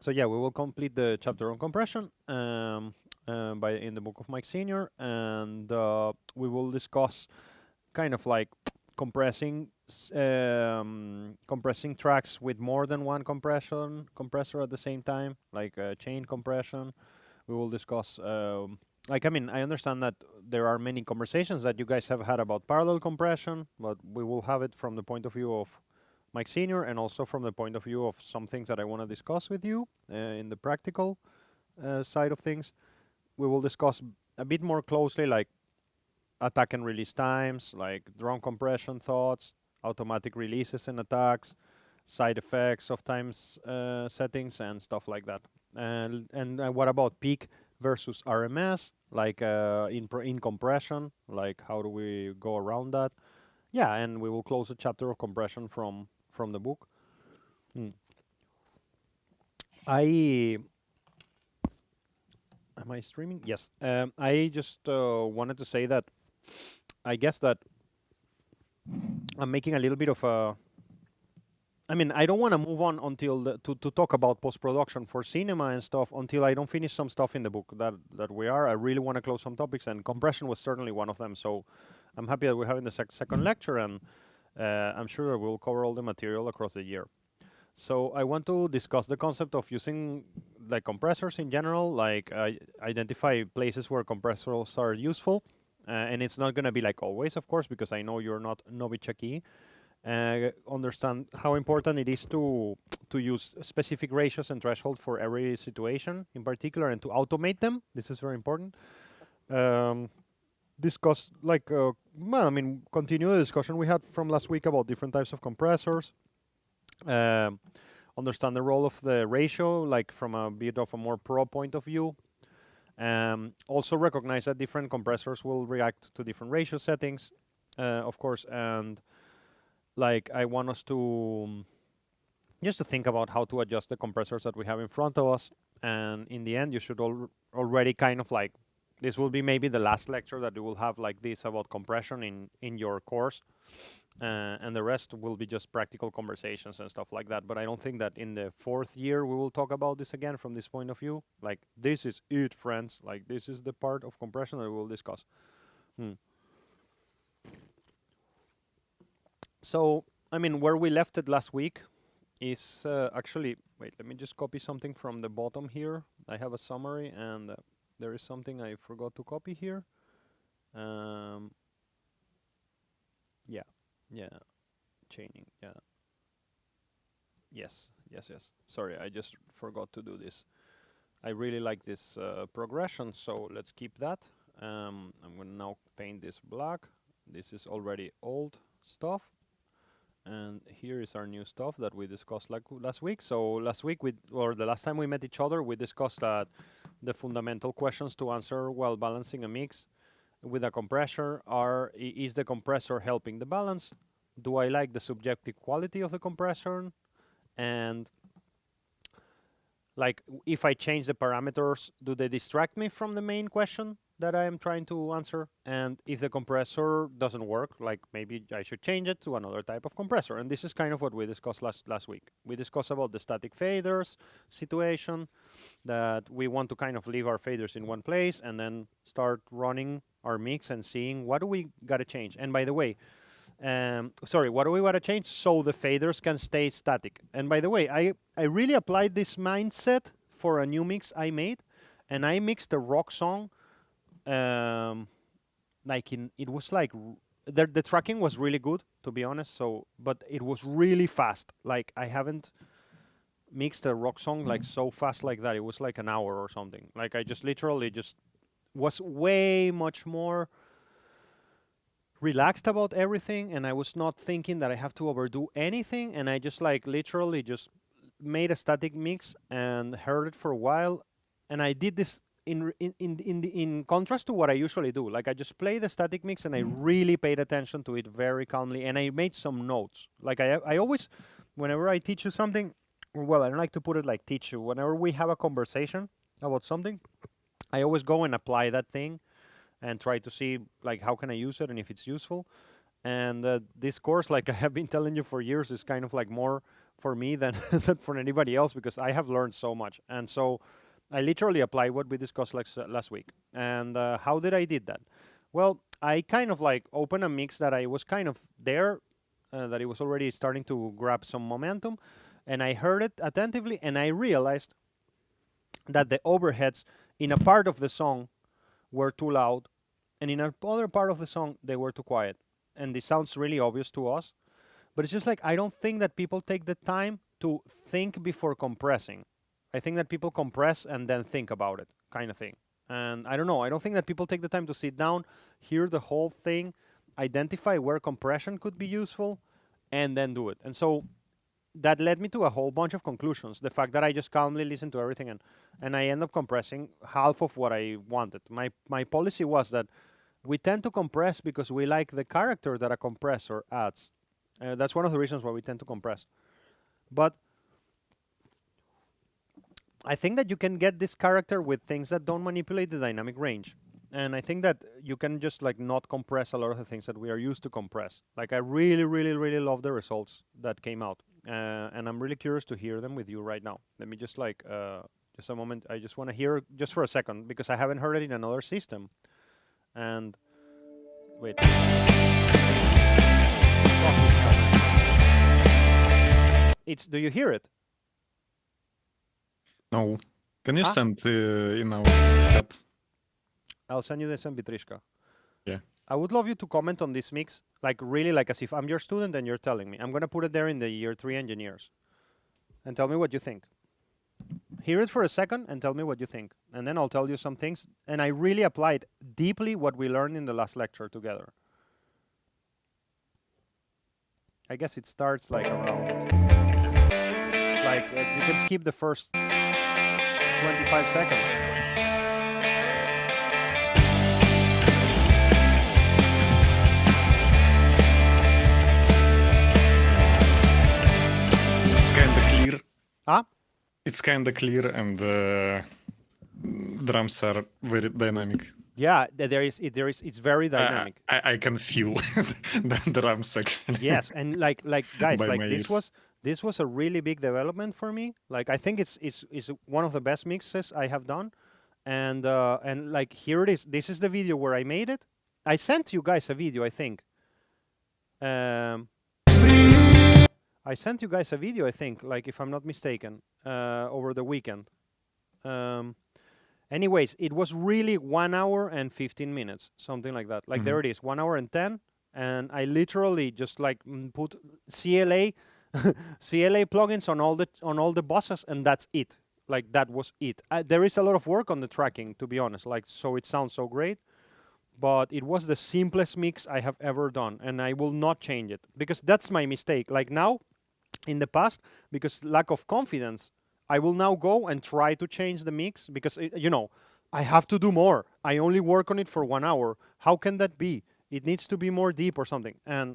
So yeah, we will complete the chapter on compression by in the book of Mike Senior, and we will discuss kind of like compressing tracks with more than one compressor at the same time, like chain compression. We will discuss like, I mean, I understand that there are many conversations that you guys have had about parallel compression, but we will have it from the point of view of Mike Senior, and also from the point of view of some things that I want to discuss with you in the practical side of things. We will discuss a bit more closely, like attack and release times, like drum compression thoughts, automatic releases and attacks, side effects of times settings, and stuff like that. And what about peak versus RMS, like in compression, like how do we go around that? Yeah, and we will close the chapter of compression from the book. I Am I streaming? Yes. I just wanted to say that I guess that I'm making a little bit of a. I mean, I don't want to move on until to talk about post production for cinema and stuff until I don't finish some stuff in the book that we are. I really want to close some topics, and compression was certainly one of them. So I'm happy that we're having the second lecture, and I'm sure that we'll cover all the material across the year. So I want to discuss the concept of using like compressors in general, like identify places where compressors are useful. And it's not going to be like always, of course, because I know you're not Novichaki. Understand how important it is to use specific ratios and thresholds for every situation in particular, and to automate them. This is very important. Discuss like, well, I mean, continue the discussion we had from last week about different types of compressors. Understand the role of the ratio, like from a bit of a more pro point of view. Also recognize that different compressors will react to different ratio settings, of course, and like I want us to just to think about how to adjust the compressors that we have in front of us. And in the end, you should already kind of like, this will be maybe the last lecture that you will have like this about compression in your course. And the rest will be just practical conversations and stuff like that. But I don't think that in the 4th year we will talk about this again from this point of view. Like, this is it, friends. Like, this is the part of compression that we will discuss. So, I mean, where we left it last week is actually, wait, let me just copy something from the bottom here. I have a summary, and there is something I forgot to copy here. Yeah, chaining, yeah. Yes. Sorry, I just forgot to do this. I really like this progression, so let's keep that. I'm going to now paint this black. This is already old stuff. And here is our new stuff that we discussed like last week. So last week, or the last time we met each other, we discussed that the fundamental questions to answer while balancing a mix with a compressor are, is the compressor helping the balance? Do I like the subjective quality of the compressor? And like, if I change the parameters, do they distract me from the main question that I am trying to answer? And if the compressor doesn't work, like maybe I should change it to another type of compressor. And this is kind of what we discussed last week. We discussed about the static faders situation, that we want to kind of leave our faders in one place and then start running our mix and seeing what do we got to change. And by the way, what do we want to change so the faders can stay static? And by the way, I really applied this mindset for a new mix I made, and I mixed a rock song. It was like the tracking was really good, to be honest. So, but it was really fast. Like, I haven't mixed a rock song like so fast like that. It was like an hour or something. Like, I just literally just was way much more relaxed about everything, and I was not thinking that I have to overdo anything, and I just like literally just made a static mix and heard it for a while. And I did this in contrast to what I usually do. Like, I just play the static mix and I really paid attention to it very calmly, and I made some notes. Like, I always, whenever I teach you something, well, I don't like to put it like teach you. Whenever we have a conversation about something, I always go and apply that thing and try to see like how can I use it and if it's useful. And this course, like I have been telling you for years, is kind of like more for me than, than for anybody else, because I have learned so much. And so I literally applied what we discussed last week. And how did I did that? Well, I kind of like opened a mix that I was kind of there, that it was already starting to grab some momentum, and I heard it attentively, and I realized that the overheads in a part of the song were too loud, and in another part of the song they were too quiet. And this sounds really obvious to us, but it's just like I don't think that people take the time to think before compressing. I think that people compress and then think about it, kind of thing. And I don't know, I don't think that people take the time to sit down, hear the whole thing, identify where compression could be useful, and then do it. And so that led me to a whole bunch of conclusions. The fact that I just calmly listened to everything, and I end up compressing half of what I wanted. My policy was that we tend to compress because we like the character that a compressor adds. That's one of the reasons why we tend to compress. But I think that you can get this character with things that don't manipulate the dynamic range. And I think that you can just like not compress a lot of the things that we are used to compress. Like I really, really, really love the results that came out. And I'm really curious to hear them with you right now. Let me just like, just a moment. I just want to hear just for a second, because I haven't heard it in another system. And wait. Do you hear it? No. Can you send in our chat? I'll send you this MP3. Yeah. I would love you to comment on this mix, like really like as if I'm your student and you're telling me. I'm going to put it there in the year 3 engineers. And tell me what you think. Hear it for a second and tell me what you think. And then I'll tell you some things. And I really applied deeply what we learned in the last lecture together. I guess it starts like around... Like, you can skip the first 25 seconds. It's kind of clear. Huh? It's kind of clear, and drums are very dynamic. Yeah, it's very dynamic. I can feel the drums actually. Yes, and like guys, By like my this was a really big development for me. Like I think it's one of the best mixes I have done, and like here it is. This is the video where I made it. I sent you guys a video, I think. I sent you guys a video, I think, like if I'm not mistaken, over the weekend. Anyways, it was really 1 hour and 15 minutes, something like that. Like there it is, 1 hour and 10, and I literally just like put CLA CLA plugins on all the buses, and that's it. Like that was it. There is a lot of work on the tracking, to be honest. Like so, it sounds so great, but it was the simplest mix I have ever done, and I will not change it because that's my mistake. Like now, in the past, because lack of confidence, I will now go and try to change the mix because, you know, I have to do more. I only work on it for 1 hour. How can that be? It needs to be more deep or something. And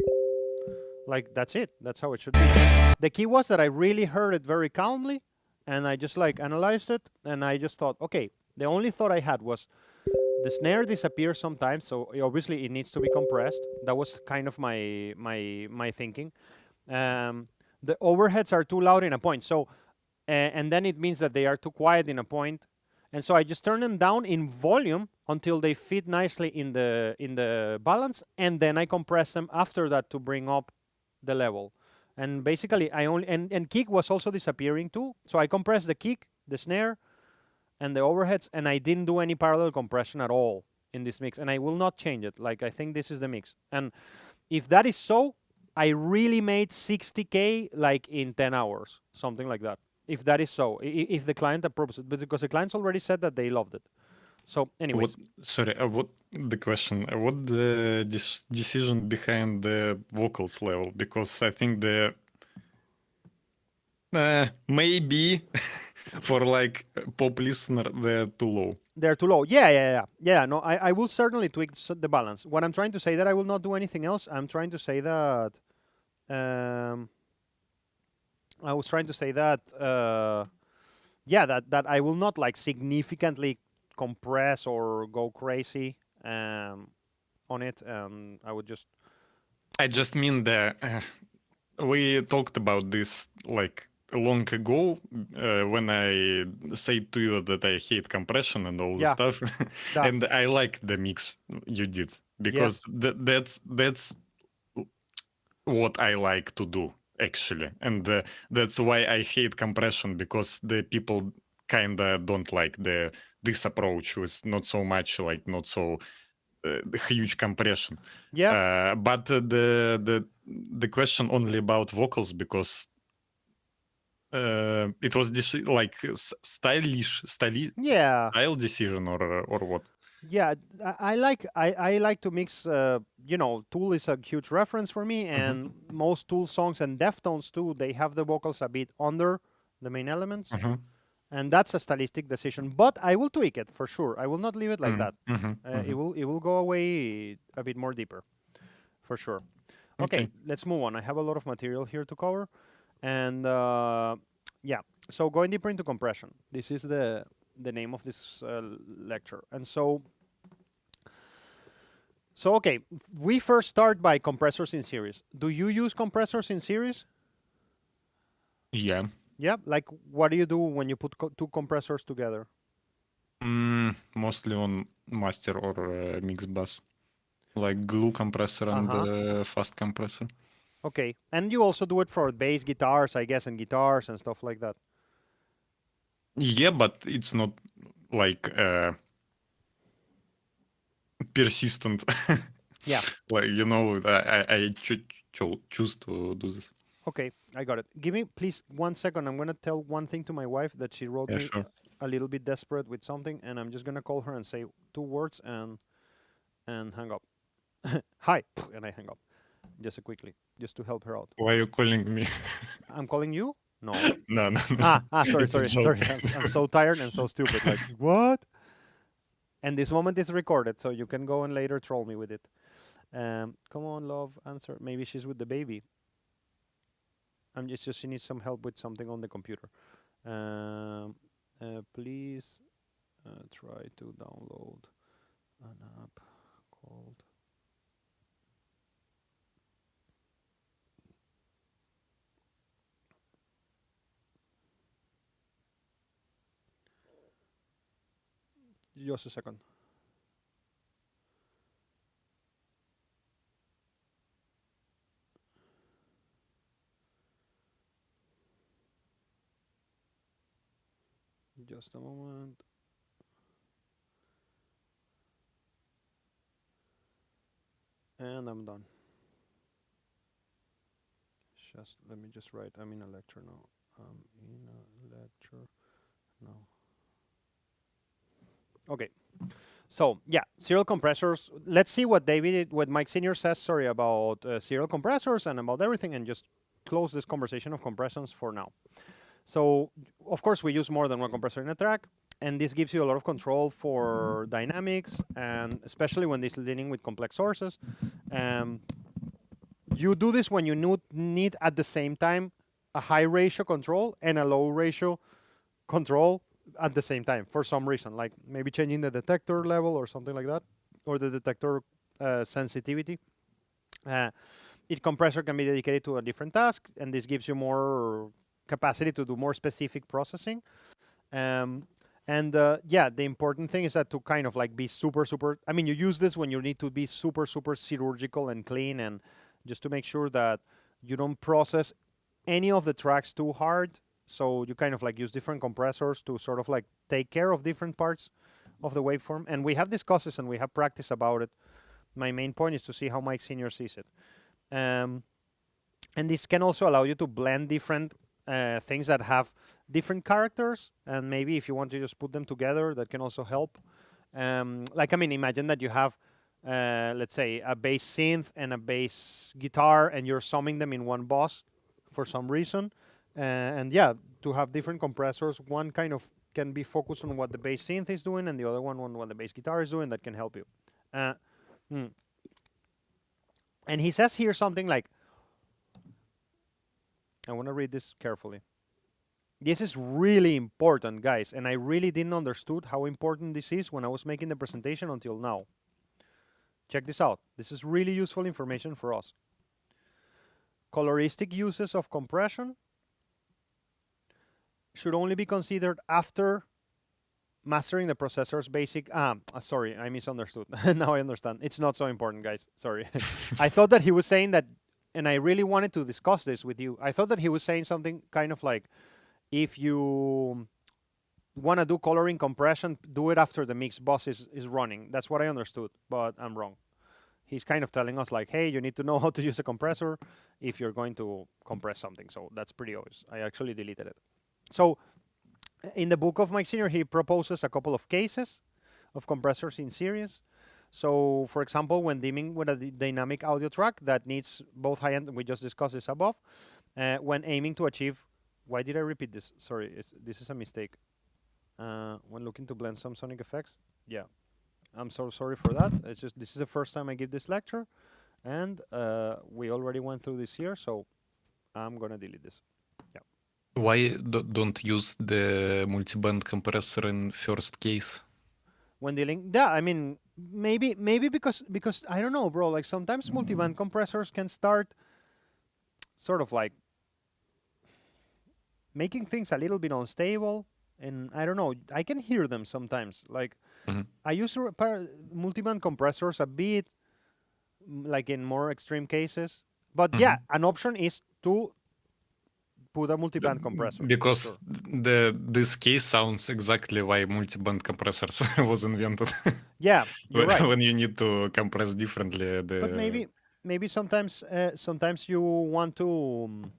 like, that's it. That's how it should be. The key was that I really heard it very calmly, and I just like analyzed it, and I just thought, okay, the only thought I had was the snare disappears sometimes, so obviously it needs to be compressed. That was kind of my thinking. The overheads are too loud in a point. So and then it means that they are too quiet in a point, and so I just turn them down in volume until they fit nicely in the balance, and then I compress them after that to bring up the level. And basically I only and kick was also disappearing too, so I compressed the kick, the snare, and the overheads, and I didn't do any parallel compression at all in this mix, and I will not change it. Like I think this is the mix, and if that is so, I really made 60K like in 10 hours, something like that. If that is so, if the client approves it, but because the clients already said that they loved it. So anyways. What the question? What the decision behind the vocals level? Because I think the maybe for like pop listener they're too low. They're too low. Yeah. No, I will certainly tweak the balance. What I'm trying to say that I will not do anything else. I'm trying to say that. I was trying to say that. Yeah, that I will not like significantly compress or go crazy on it. I would just. I just mean the We talked about this like long ago when I said to you that I hate compression and all the Yeah, stuff, that, and I like the mix you did because yes. that's what I like to do actually, and that's why I hate compression because the people kinda don't like this approach with not so much like not so huge compression. Yeah, But the question only about vocals because it was this like yeah. style decision or what? Yeah, I like to mix. You know, Tool is a huge reference for me, Mhm, and most Tool songs and Deftones too. They have the vocals a bit under the main elements, mhm, and that's a stylistic decision. But I will tweak it for sure. I will not leave it like mhm, that. mhm, mhm. It will go away a bit more deeper for sure. Okay, Okay. let's move on. I have a lot of material here to cover, and yeah. So going deeper into compression. This is the name of this lecture, and so okay, we first start by compressors in series. Do you use compressors in series? Yeah. Yeah, like what do you do when you put two compressors together? Mostly on master or mix bus, like glue compressor and Uh-huh. fast compressor. Okay. And you also do it for bass guitars, I guess, and guitars and stuff like that. Yeah, but it's not like persistent. Yeah. Like I choose to do this. Okay, I got it. Give me please 1 second. I'm gonna tell one thing to my wife that she wrote Yeah, me sure. a little bit desperate with something, and I'm just gonna call her and say 2 words and hang up. Hi, and I hang up. Just quickly, just to help her out. Why are you calling me? I'm calling you? No. No, no, no. Sorry, It's a sorry, joke. sorry. I'm so tired and so stupid. Like, what? And this moment is recorded, so you can go and later troll me with it. Come on, love, answer. Maybe she's with the baby. I'm just she needs some help with something on the computer. Please try to download an app called. Just a second. Just a moment. And I'm done. Just let me just write. I'm in a lecture now. I'm in a lecture now. Okay. So yeah, serial compressors. Let's see what what Mike Senior says. Sorry about serial compressors and about everything, and just close this conversation of compressions for now. So of course we use more than one compressor in a track, and this gives you a lot of control for dynamics, and especially when this is dealing with complex sources. Um, you do this when you need at the same time a high ratio control and a low ratio control at the same time for some reason, like maybe changing the detector level or something like that, or the detector sensitivity. Uh, each compressor can be dedicated to a different task, and this gives you more capacity to do more specific processing. Um, and yeah, the important thing is that to kind of like be super. I mean, you use this when you need to be super surgical and clean, and just to make sure that you don't process any of the tracks too hard. So you kind of like use different compressors to sort of like take care of different parts of the waveform. And we have discussed this and we have practiced about it. My main point is to see how Mike Senior sees it. Um, and this can also allow you to blend different things that have different characters. And maybe if you want to just put them together, that can also help. Like, I mean, imagine that you have, let's say, a bass synth and a bass guitar, and you're summing them in one bus for some reason. And yeah, to have different compressors, one kind of can be focused on what the bass synth is doing, and the other one on what the bass guitar is doing. That can help you. Uh, hmm. And he says here something like, I want to read this carefully. This is really important, guys, and I really didn't understood how important this is when I was making the presentation until now. Check this out. This is really useful information for us. coloristic uses of compression should only be considered after mastering the processor's basic. Sorry, I misunderstood. Now I understand. It's not so important, guys. Sorry. I thought that he was saying that, and I really wanted to discuss this with you. I thought that he was saying something kind of like, if you want to do coloring compression, do it after the mix bus is running. That's what I understood, but I'm wrong. He's kind of telling us like, hey, you need to know how to use a compressor if you're going to compress something. So that's pretty obvious. I actually deleted it. So in the book of Mike Senior, he proposes a couple of cases of compressors in series. So for example, when dimming with a dynamic audio track that needs both high end, we just discussed this above, when aiming to achieve, why did I repeat this? Sorry, this is a mistake. When looking to blend some sonic effects, yeah. I'm so sorry for that. It's just this is the first time I give this lecture, and we already went through this here, so I'm gonna delete this. Yeah. Why don't use the multiband compressor in first case? When dealing, yeah, I mean maybe because I don't know, bro. Like sometimes multiband compressors can start sort of like making things a little bit unstable, and I don't know. I can hear them sometimes. Like I use multiband compressors a bit, like in more extreme cases. But yeah, an option is to put a multiband compressor. Because this case sounds exactly why multiband compressors was invented. Yeah, you're right. When you need to compress differently. But maybe sometimes you want to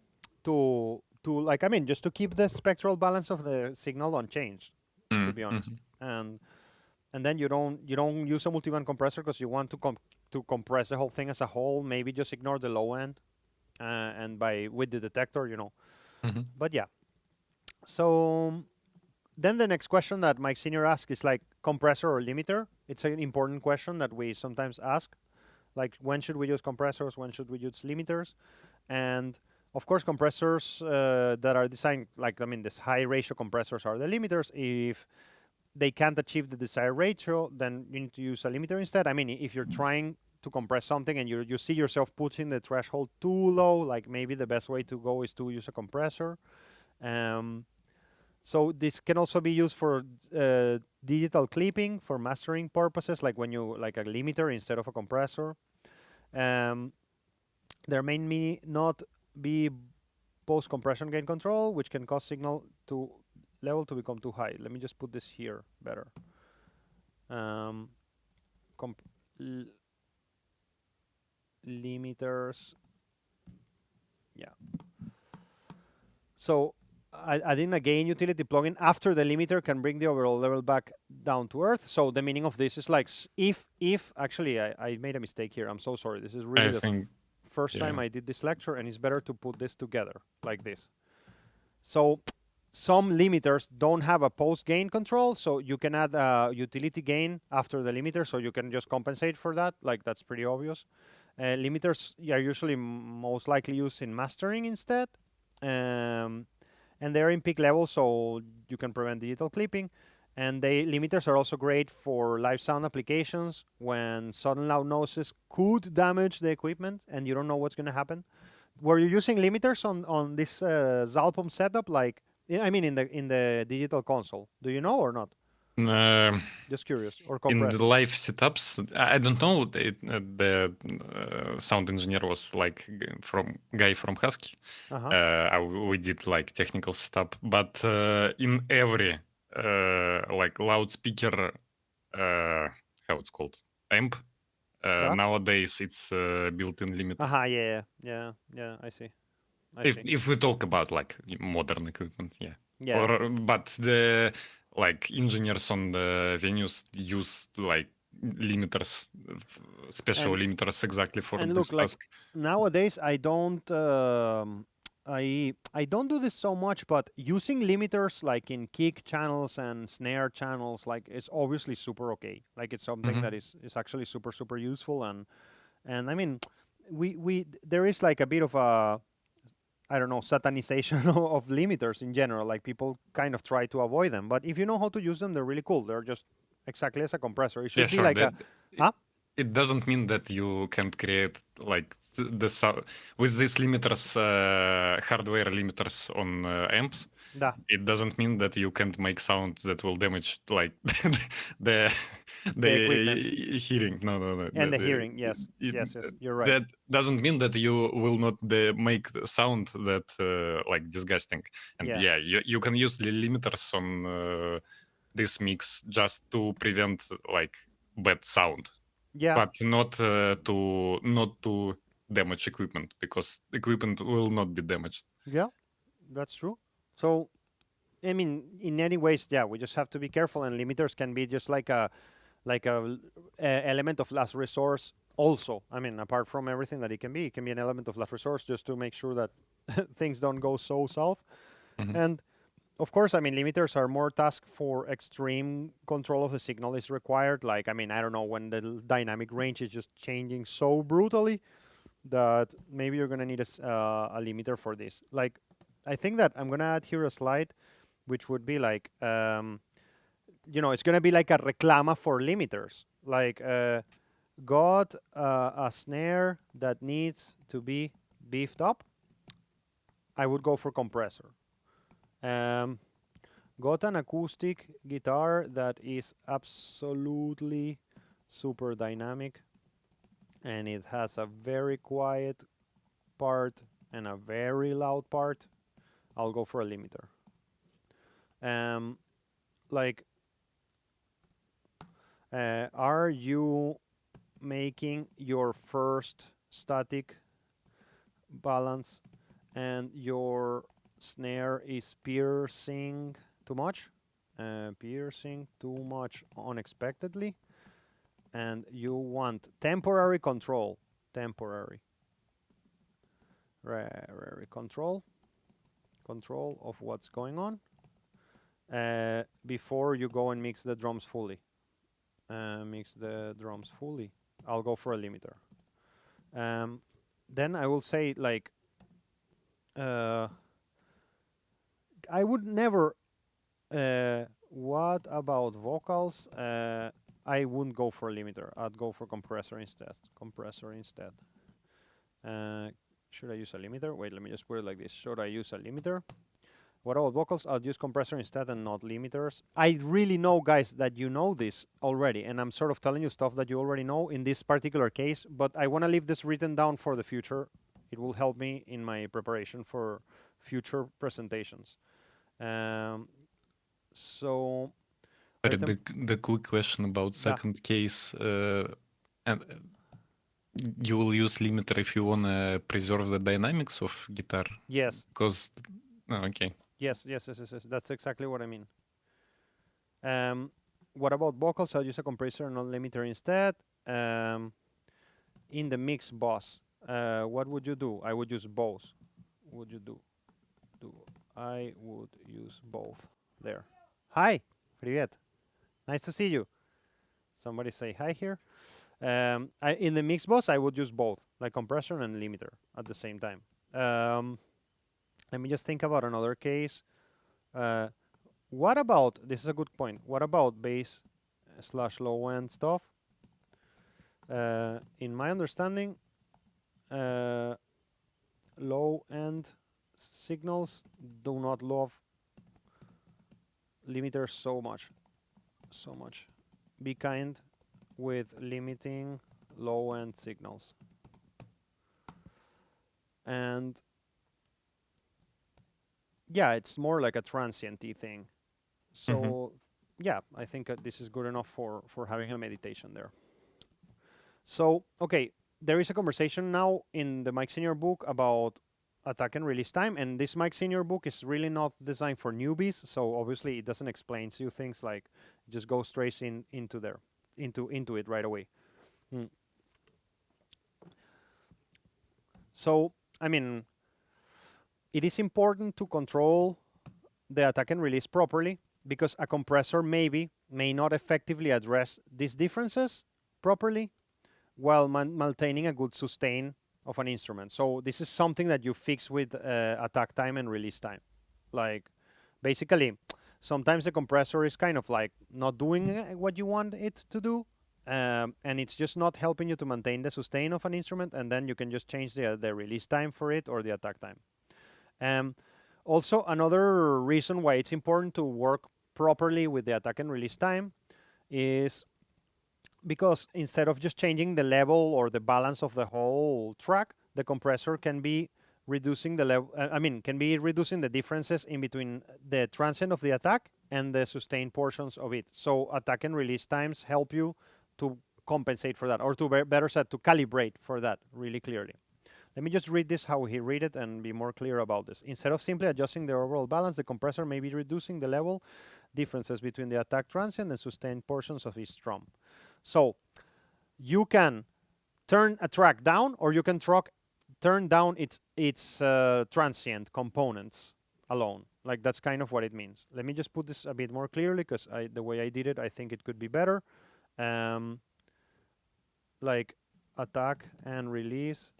like, I mean, just to keep the spectral balance of the signal unchanged, to be honest. And then you don't use a multiband compressor because you want to compress the whole thing as a whole. Maybe just ignore the low end, and with the detector, you know. But yeah. So then the next question that Mike Senior asked is like compressor or limiter. It's an important question that we sometimes ask. Like, when should we use compressors? When should we use limiters? And of course, compressors that are designed, like, I mean, these high ratio compressors are the limiters. If they can't achieve the desired ratio, then you need to use a limiter instead. I mean, if you're trying to compress something and you see yourself pushing the threshold too low, like maybe the best way to go is to use a compressor. So this can also be used for digital clipping for mastering purposes, like when you like a limiter instead of a compressor. There may not be post compression gain control, which can cause signal to level to become too high. Let me just put this here better. Limiters. Yeah. So adding a gain utility plugin after the limiter can bring the overall level back down to earth. So the meaning of this is like if actually I made a mistake here. I'm so sorry. This is really the first time I did this lecture, and it's better to put this together like this. So some limiters don't have a post gain control, so you can add a utility gain after the limiter, so you can just compensate for that. Like, that's pretty obvious. Limiters are usually most likely used in mastering instead. And they're in peak level, so you can prevent digital clipping. And limiters are also great for live sound applications when sudden loud noises could damage the equipment and you don't know what's going to happen. Were you using limiters on this Zalpom setup? Like, I mean, in the digital console, do you know or not? Just curious. Or in the live setups, I don't know. The sound engineer was like guy from Husky. We did like technical setup, but in every like loudspeaker, how it's called, amp. Nowadays, it's built-in limiter. Yeah. I see. If we talk about like modern equipment, yeah. But the like engineers on the venues use like limiters, special limiters exactly for this task. Like, nowadays, I don't do this so much, but using limiters like in kick channels and snare channels, like, it's obviously super okay. Like, it's something that is actually super useful, and I mean, there is like a bit of a, I don't know, satanization of limiters in general. Like, people kind of try to avoid them, but if you know how to use them, they're really cool. They're just exactly as a compressor. It should be like it doesn't mean that you can't create like the sound with these limiters, hardware limiters on amps. Да. It doesn't mean that you can't make sound that will damage like the The equipment. hearing. No. And the hearing, yes. Yes, you're right. That doesn't mean that you will not make the sound that like disgusting. And Yeah. you can use the limiters on this mix just to prevent like bad sound. Yeah. But not to damage equipment, because equipment will not be damaged. Yeah, that's true. So, I mean, in any ways, yeah, we just have to be careful, and limiters can be just like a element of last resource. Also, I mean, apart from everything that it can be an element of last resource just to make sure that things don't go so south. Mhm. And of course, I mean, limiters are more task for extreme control of the signal is required. Like, I mean, I don't know, when the dynamic range is just changing so brutally that maybe you're going to need a limiter for this. Like, I think that I'm going to add here a slide, which would be like, it's going to be like a reclama for limiters. Like, got a snare that needs to be beefed up, I would go for compressor. Got an acoustic guitar that is absolutely super dynamic, and it has a very quiet part and a very loud part, I'll go for a limiter. Are you making your first static balance and your snare is piercing too much unexpectedly, and you want temporary control, control of what's going on before you go and mix the drums fully. I'll go for a limiter. Then I will say, like, I would never. What about vocals? I wouldn't go for a limiter. I'd go for compressor instead. Should I use a limiter? Wait, let me just put it like this. Should I use a limiter? What about vocals? I'll use compressor instead and not limiters. I really know, guys, that you know this already, and I'm sort of telling you stuff that you already know in this particular case, but I want to leave this written down for the future. It will help me in my preparation for future presentations. So... The quick question about second case, and you will use limiter if you want to preserve the dynamics of guitar? Yes. Because, okay. Yes. That's exactly what I mean. What about vocals? I'll use a compressor, not limiter instead. In the mix bus, what would you do? I would use both. Would you do? I would use both. There. Hi. Привет. Nice to see you. Somebody say hi here. In the mix bus, I would use both, like compressor and limiter at the same time. Let me just think about another case. What about, this is a good point, what about bass / low end stuff? In my understanding, low end signals do not love limiters so much. Be kind with limiting low end signals. And yeah, it's more like a transient-y thing. So yeah, I think this is good enough for having a meditation there. So, okay, there is a conversation now in the Mike Senior book about attack and release time, and this Mike Senior book is really not designed for newbies, so obviously it doesn't explain to you things, like just go straight into it right away. So, I mean, it is important to control the attack and release properly, because a compressor may not effectively address these differences properly while maintaining a good sustain of an instrument. So this is something that you fix with attack time and release time. Like, basically, sometimes the compressor is kind of like not doing what you want it to do, and it's just not helping you to maintain the sustain of an instrument, and then you can just change the release time for it or the attack time. Also, another reason why it's important to work properly with the attack and release time is because instead of just changing the level or the balance of the whole track, the compressor can be reducing the level. Can be reducing the differences in between the transient of the attack and the sustained portions of it. So attack and release times help you to compensate for that, or to better said, to calibrate for that really clearly. Let me just read this how he read it and be more clear about this. Instead of simply adjusting the overall balance, the compressor may be reducing the level differences between the attack transient and sustained portions of each drum. So you can turn a track down, or you can turn down its transient components alone. Like, that's kind of what it means. Let me just put this a bit more clearly, because the way I did it, I think it could be better. Like, attack and release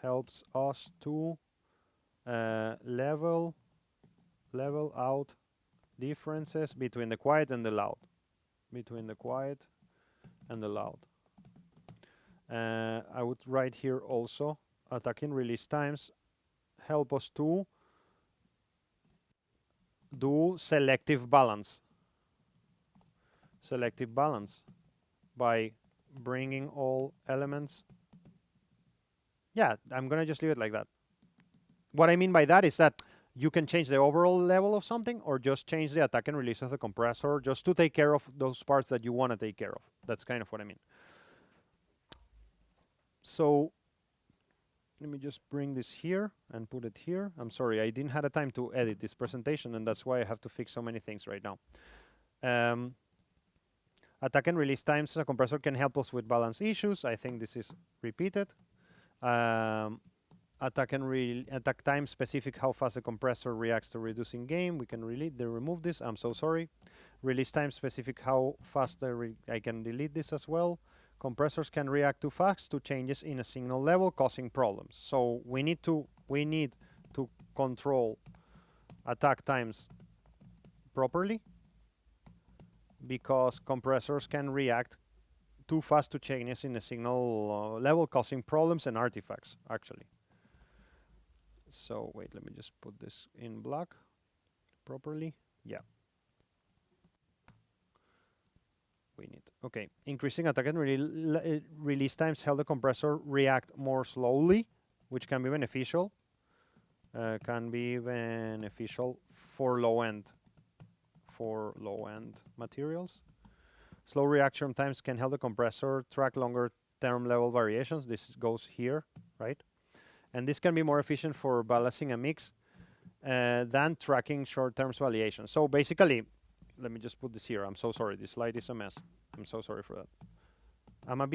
helps us to level out differences between the quiet and the loud. Between the quiet and the loud. I would write here also, attack and release times help us to do selective balance. Selective balance by bringing all elements. Yeah, I'm gonna just leave it like that. What I mean by that is that you can change the overall level of something, or just change the attack and release of the compressor, just to take care of those parts that you want to take care of. That's kind of what I mean. So let me just bring this here and put it here. I'm sorry, I didn't have the time to edit this presentation, and that's why I have to fix so many things right now. Attack and release times, a compressor can help us with balance issues. I think this is repeated. Attack time specific how fast the compressor reacts to reducing gain. We can remove this. I'm so sorry. Release time specific how fast I can delete this as well. Compressors can react too fast to changes in a signal level, causing problems. So we need to control attack times properly, because compressors can react too fast to changes in the signal level, causing problems and artifacts, actually. So wait, let me just put this in black properly. Yeah. We need, okay. Increasing attack and release times help the compressor react more slowly, which can be beneficial. For low-end materials. Slow reaction times can help the compressor track longer-term level variations. This goes here, right? And this can be more efficient for balancing a mix than tracking short-term variations. So basically, let me just put this here. I'm so sorry. This slide is a mess. I'm so sorry for that. I'm a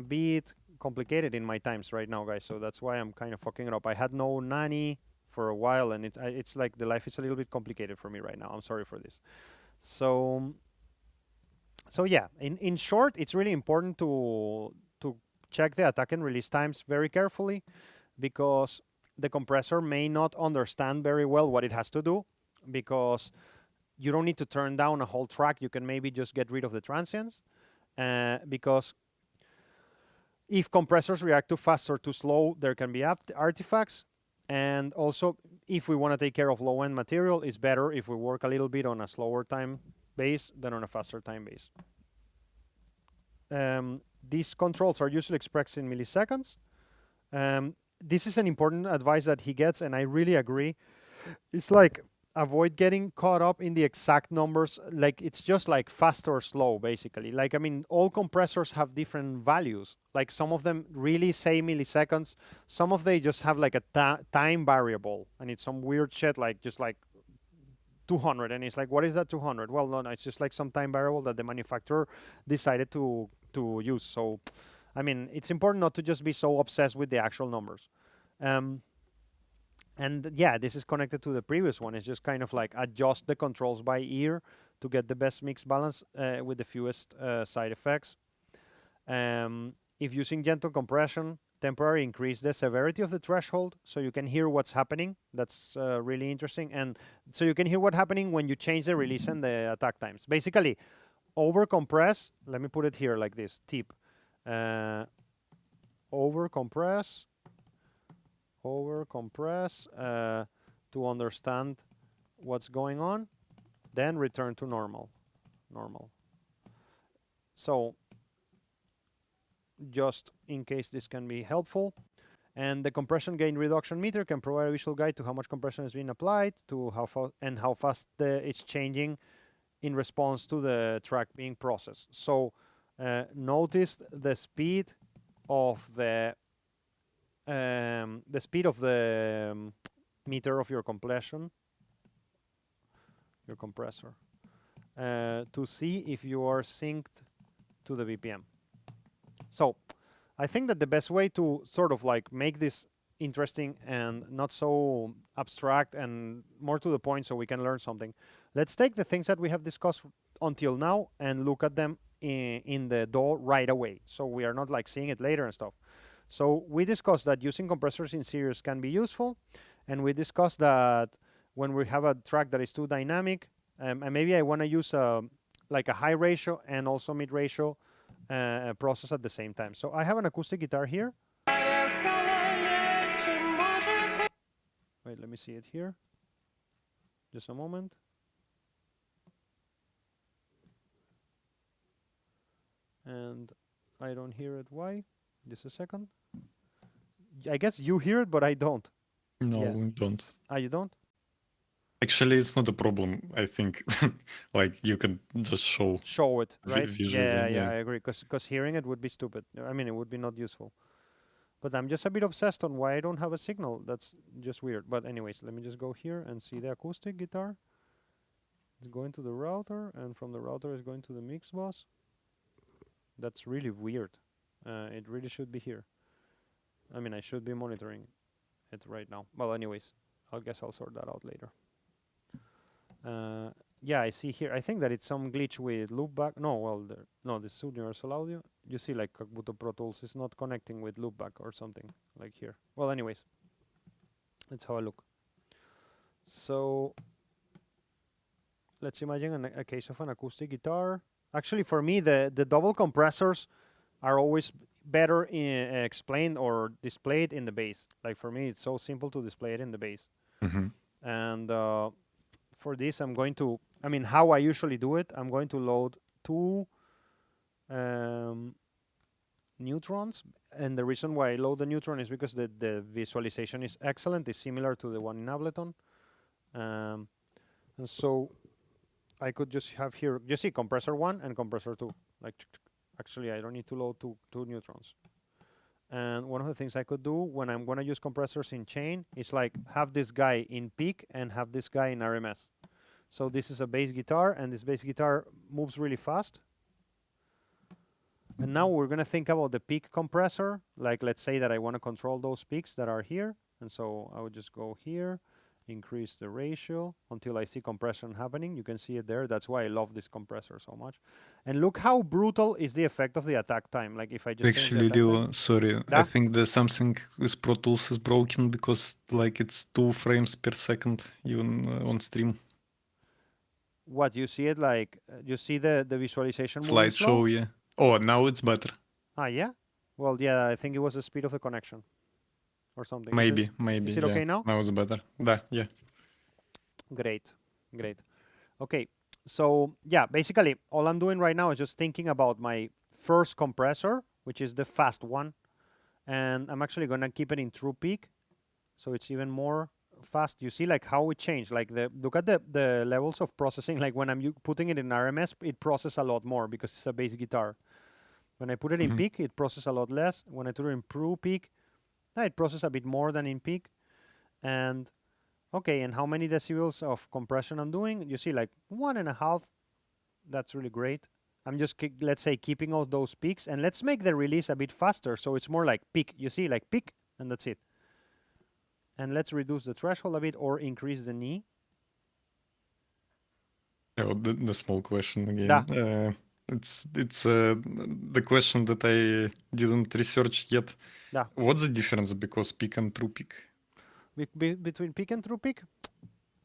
bit complicated in my times right now, guys. So that's why I'm kind of fucking it up. I had no nanny for a while, and it's like the life is a little bit complicated for me right now. I'm sorry for this. So yeah, in short, it's really important to check the attack and release times very carefully, because the compressor may not understand very well what it has to do, because you don't need to turn down a whole track. You can maybe just get rid of the transients, because if compressors react too fast or too slow, there can be artifacts. And also, if we want to take care of low-end material, it's better if we work a little bit on a slower time base than on a faster time base. These controls are usually expressed in milliseconds. This is an important advice that he gets, and I really agree. It's like, avoid getting caught up in the exact numbers. Like, it's just like fast or slow, basically. Like, I mean, all compressors have different values. Like, some of them really say milliseconds. Some of they just have like a time variable, and it's some weird shit, like just like 200. And it's like, what is that 200? Well, no, it's just like some time variable that the manufacturer decided to use. So, I mean, it's important not to just be so obsessed with the actual numbers. And yeah, this is connected to the previous one. It's just kind of like adjust the controls by ear to get the best mix balance with the fewest side effects. If using gentle compression, temporarily increase the severity of the threshold so you can hear what's happening. That's really interesting. And so you can hear what's happening when you change the release and the attack times. Basically, overcompress. Let me put it here like this. Tip. Overcompress to understand what's going on, then return to normal. So just in case this can be helpful, and the compression gain reduction meter can provide a visual guide to how much compression is being applied, to how fast it's changing in response to the track being processed. So notice the speed of the meter of your compression, your compressor, to see if you are synced to the BPM. So I think that the best way to sort of like make this interesting and not so abstract and more to the point so we can learn something, let's take the things that we have discussed until now and look at them in the DAW right away, so we are not like seeing it later and stuff. So we discussed that using compressors in series can be useful, and we discussed that when we have a track that is too dynamic, and maybe I want to use like a high ratio and also mid ratio process at the same time. So I have an acoustic guitar here. Wait, let me see it here. Just a moment. And I don't hear it. Why? Just a second. I guess you hear it, but I don't. No, Yeah. we don't. Ah, you don't? Actually, it's not a problem, I think. Like, you can just show it, right? visually. Yeah, I agree. Because hearing it would be stupid. I mean, it would be not useful. But I'm just a bit obsessed on why I don't have a signal. That's just weird. But anyways, let me just go here and see the acoustic guitar. It's going to the router, and from the router is going to the mix bus. That's really weird. It really should be here. I mean, I should be monitoring it right now. Well, anyways, I guess I'll sort that out later. Yeah, I see here. I think that it's some glitch with loopback. No, well, no, this is universal audio. You see, like Kabuto Pro Tools is not connecting with loopback or something like here. Well, anyways, let's have a look. So let's imagine a case of an acoustic guitar. Actually, for me, the double compressors are always better explained or displayed in the bass. Like for me, it's so simple to display it in the bass. And for this, I'm going to, I mean, how I usually do it, I'm going to load 2 neutrons. And the reason why I load the neutron is because the visualization is excellent. It's similar to the one in Ableton. And so I could just have here, you see compressor 1 and compressor 2. Like, actually, I don't need to load two neutrons. And one of the things I could do when I'm going to use compressors in chain is like have this guy in peak and have this guy in RMS. So this is a bass guitar, and this bass guitar moves really fast. And now we're going to think about the peak compressor. Like, let's say that I want to control those peaks that are here. And so I would just go here, increase the ratio until I see compression happening. You can see it there. That's why I love this compressor so much. And look how brutal is the effect of the attack time. Like if I just Actually, Leo, sorry, I think there's something with Pro Tools is broken because like it's 2 frames per second even on stream. What, you see it like, you see the visualization slideshow, yeah. Oh, now it's better. Ah, yeah? Well, yeah, I think it was the speed of the connection or something. Maybe. Is it yeah. okay now? Now it's better. Yeah. Great. Okay, so yeah, basically all I'm doing right now is just thinking about my first compressor, which is the fast one, and I'm actually gonna keep it in true peak, so it's even more fast. You see like how it changed. Like look at the levels of processing. Like when I'm putting it in RMS, it processes a lot more because it's a bass guitar. When I put it in peak, it processes a lot less. When I put it in true peak, it processes a bit more than in peak. And okay, and how many decibels of compression I'm doing? You see like 1.5. That's really great. I'm just, let's say, keeping all those peaks, and let's make the release a bit faster so it's more like peak. You see, like peak, and that's it. And let's reduce the threshold a bit or increase the knee. Oh, the small question again. It's the question that I didn't research yet. What's the difference because peak and true peak? Between peak and true peak?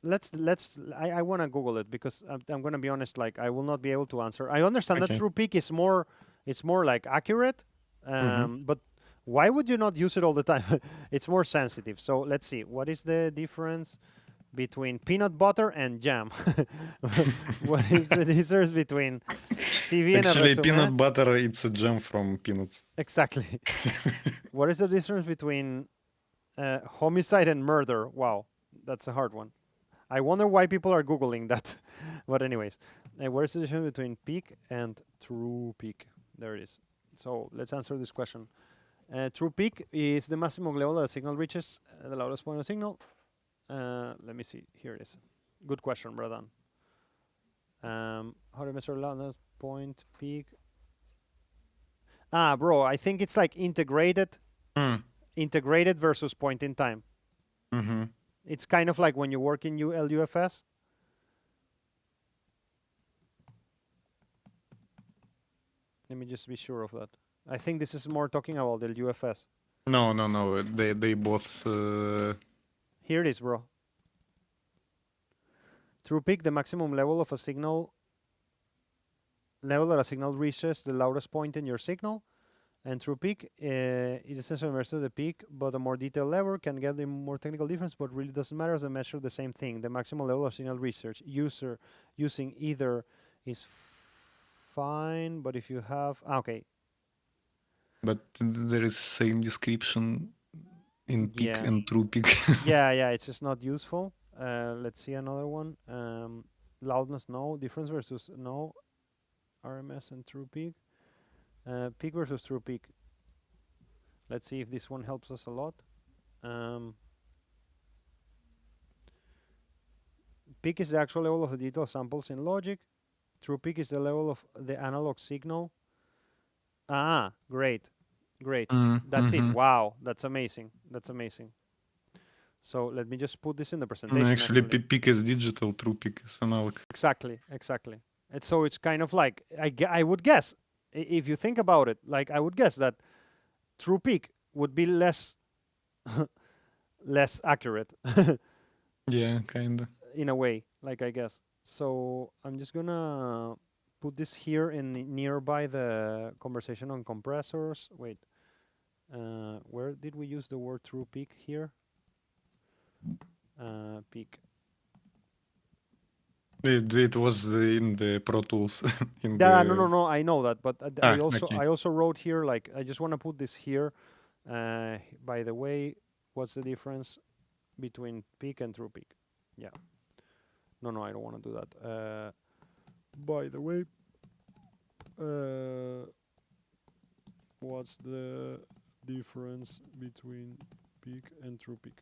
I want to Google it because I'm going to be honest, like I will not be able to answer. I understand that Okay. true peak is more, it's more like accurate, but why would you not use it all the time? It's more sensitive. So let's see, what is the difference between peanut butter and jam? What is the difference between CV and a Actually, resume? peanut butter, it's a jam from peanuts. Exactly. What is the difference between homicide and murder? Wow, that's a hard one. I wonder why people are Googling that. But anyways, what is the difference between peak and true peak? There it is. So let's answer this question. True peak is the maximum level that a signal reaches, the loudest point of signal. Let me see. Here it is. Good question, brother. How do you measure loudness point peak? Ah, bro, I think it's like integrated, integrated versus point in time. It's kind of like when you work in LUFS. Let me just be sure of that. I think this is more talking about LUFS. No. They both. Here it is, bro. True peak, the maximum level of a signal, level that a signal reaches the loudest point in your signal. And true peak, it is essentially measures the peak, but a more detailed level can get a more technical difference, but really doesn't matter as they measure the same thing. The maximum level of signal research using either is fine, but if you have okay. But there is same description in peak and true peak. yeah, it's just not useful. Let's see another one. Loudness, no. Difference versus no. RMS and true peak. Peak versus true peak. Let's see if this one helps us a lot. Peak is the actual level of the digital samples in logic. True peak is the level of the analog signal. Ah, great. That's it. Wow, that's amazing. So let me just put this in the presentation. Actually, peak is digital, true peak is analog. Exactly. And so it's kind of like I would guess, if you think about it, like I would guess that true peak would be less accurate. Yeah, kinda. In a way, like I guess. So I'm just gonna put this here in nearby the conversation on compressors. Wait, where did we use the word true peak here? Peak. It was in the Pro Tools. No. I know that, but I okay. also wrote here, like I just want to put this here. By the way, what's the difference between peak and true peak? Yeah. No, I don't want to do that. By the way, what's the difference between peak and true peak?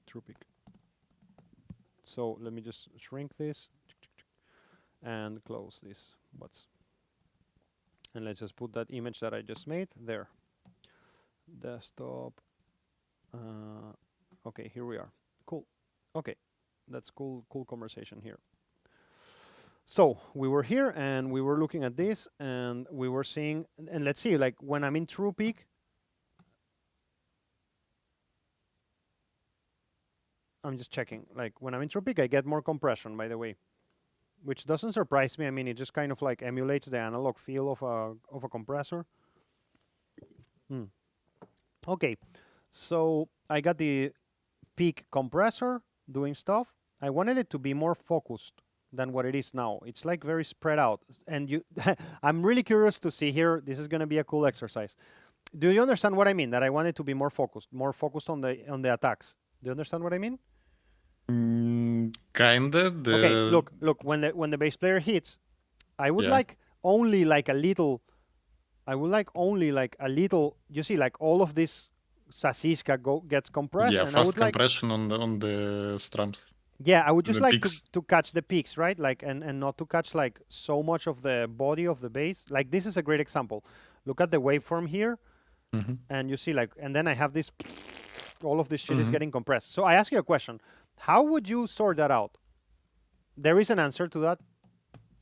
True peak. So let me just shrink this and close this. And let's just put that image that I just made there. Desktop. Okay, here we are. Cool. Okay, that's cool conversation here. So we were here and we were looking at this and we were seeing, and let's see, like when I'm in true peak, I'm just checking, like when I'm in true peak, I get more compression, by the way, which doesn't surprise me. I mean, it just kind of like emulates the analog feel of a compressor. Okay, so I got the peak compressor doing stuff. I wanted it to be more focused than what it is now. It's like very spread out. And you, I'm really curious to see here. This is going to be a cool exercise. Do you understand what I mean? That I want it to be more focused on the attacks. Do you understand what I mean? Kinda. Okay, look. When the bass player hits, I would like only like a little. I would like only like a little. You see, like all of this sasiska gets compressed. Yeah, and fast I would compression on the strums. Yeah, I would just like peaks. to catch the peaks, right? Like and not to catch like so much of the body of the bass. Like this is a great example. Look at the waveform here, and you see like, and then I have this. All of this shit is getting compressed. So I ask you a question: how would you sort that out? There is an answer to that.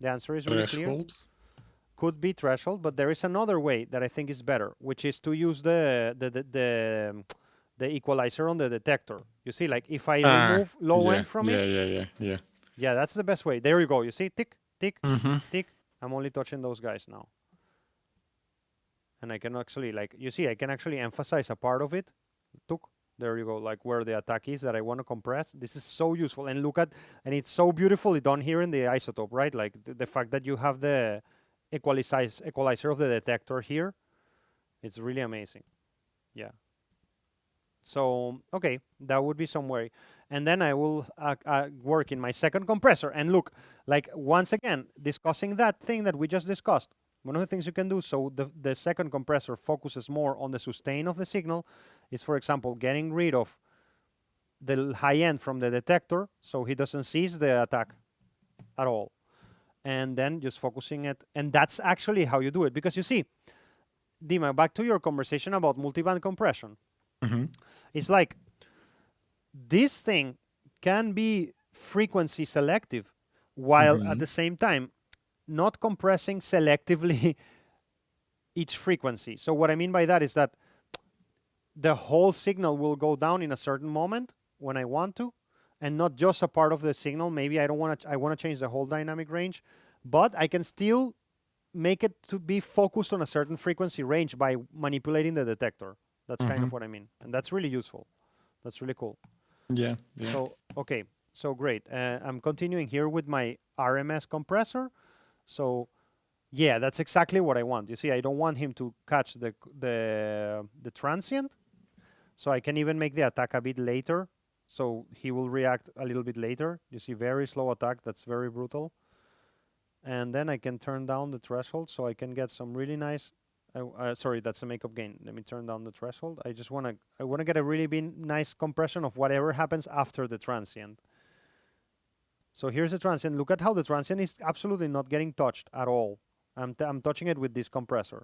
The answer is really clear. Could be threshold, but there is another way that I think is better, which is to use the the equalizer on the detector. You see, like if I remove low end from it, yeah, that's the best way. There you go. You see, tick, tick, tick. I'm only touching those guys now. And I can actually, like, you see, I can actually emphasize a part of it. There you go, like where the attack is that I want to compress. This is so useful. And look at, and it's so beautifully done here in the isotope, right? Like the fact that you have the equalizer of the detector here. It's really amazing. Yeah. So, okay, that would be some way. And then I will work in my second compressor. And look, like once again, discussing that thing that we just discussed. One of the things you can do, so the second compressor focuses more on the sustain of the signal, is, for example, getting rid of the high end from the detector so he doesn't seize the attack at all. And then just focusing it. And that's actually how you do it. Because you see, Dima, back to your conversation about multiband compression. It's like this thing can be frequency selective while at the same time not compressing selectively each frequency. So what I mean by that is that the whole signal will go down in a certain moment when I want to, and not just a part of the signal. Maybe I want to change the whole dynamic range, but I can still make it to be focused on a certain frequency range by manipulating the detector. That's kind of what I mean. And that's really useful. That's really cool. Yeah. So, okay. So great. I'm continuing here with my RMS compressor. So, yeah, that's exactly what I want. You see, I don't want him to catch the transient. So I can even make the attack a bit later. So he will react a little bit later. You see, very slow attack. That's very brutal. And then I can turn down the threshold so I can get some really nice... sorry, that's a makeup gain. Let me turn down the threshold. I want to get a really nice compression of whatever happens after the transient. So here's the transient. Look at how the transient is absolutely not getting touched at all. I'm touching it with this compressor.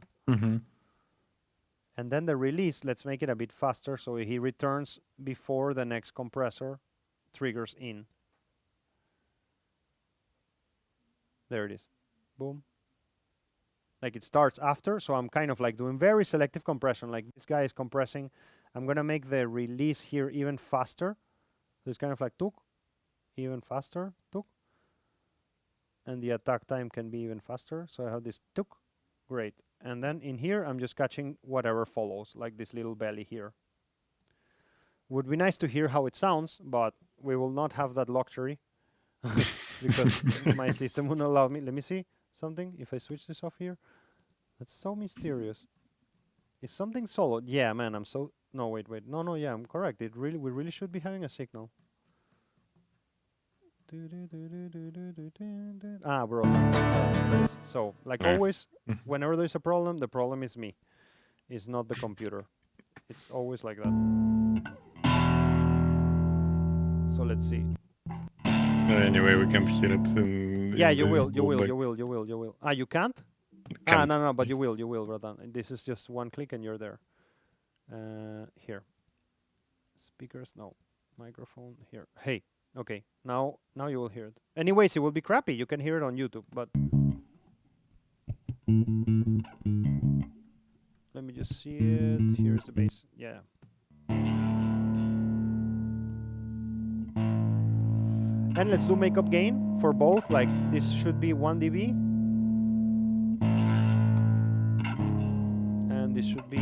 And then the release, let's make it a bit faster so he returns before the next compressor triggers in. There it is. Boom. Like it starts after, so I'm kind of like doing very selective compression. Like this guy is compressing. I'm going to make the release here even faster. So it's kind of like tuk, even faster, tuk. And the attack time can be even faster. So I have this tuk, great. And then in here, I'm just catching whatever follows, like this little belly here. Would be nice to hear how it sounds, but we will not have that luxury because my system won't allow me. Let me see something. If I switch this off here, that's so mysterious. Is something solo? Yeah, man, I'm so... No, wait. No, yeah, I'm correct. We really should be having a signal. Ah, bro. So, like always, whenever there's a problem, the problem is me. It's not the computer. It's always like that. So let's see. Anyway, we can hear it in... Yeah, you will. Ah, you can't? Ah, no, but you will, Radan. This is just one click and you're there. Here. Speakers, no. Microphone, here. Hey, okay. Now you will hear it. Anyways, it will be crappy. You can hear it on YouTube, but... Let me just see it. Here's the bass. Yeah. And let's do makeup gain for both. Like this should be 1 dB. And this should be...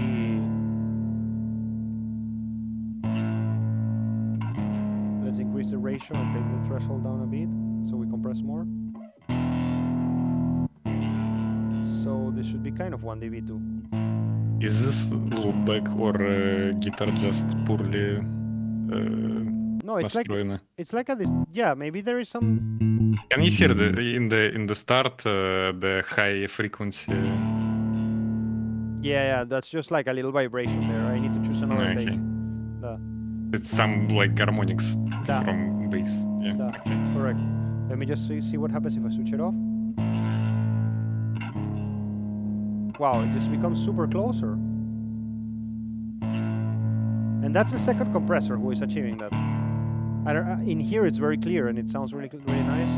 Let's increase the ratio and take the threshold down a bit so we compress more. So this should be kind of 1 dB too. Is this loopback or guitar just poorly no, it's like a this. Yeah, maybe there is some. Can you hear in the start the high frequency? Yeah, that's just like a little vibration there. I need to choose another take. It's some like harmonics from bass. Yeah, correct. Let me just see what happens if I switch it off. Wow, it just becomes super closer. And that's the second compressor who is achieving that. In here it's very clear and it sounds really nice.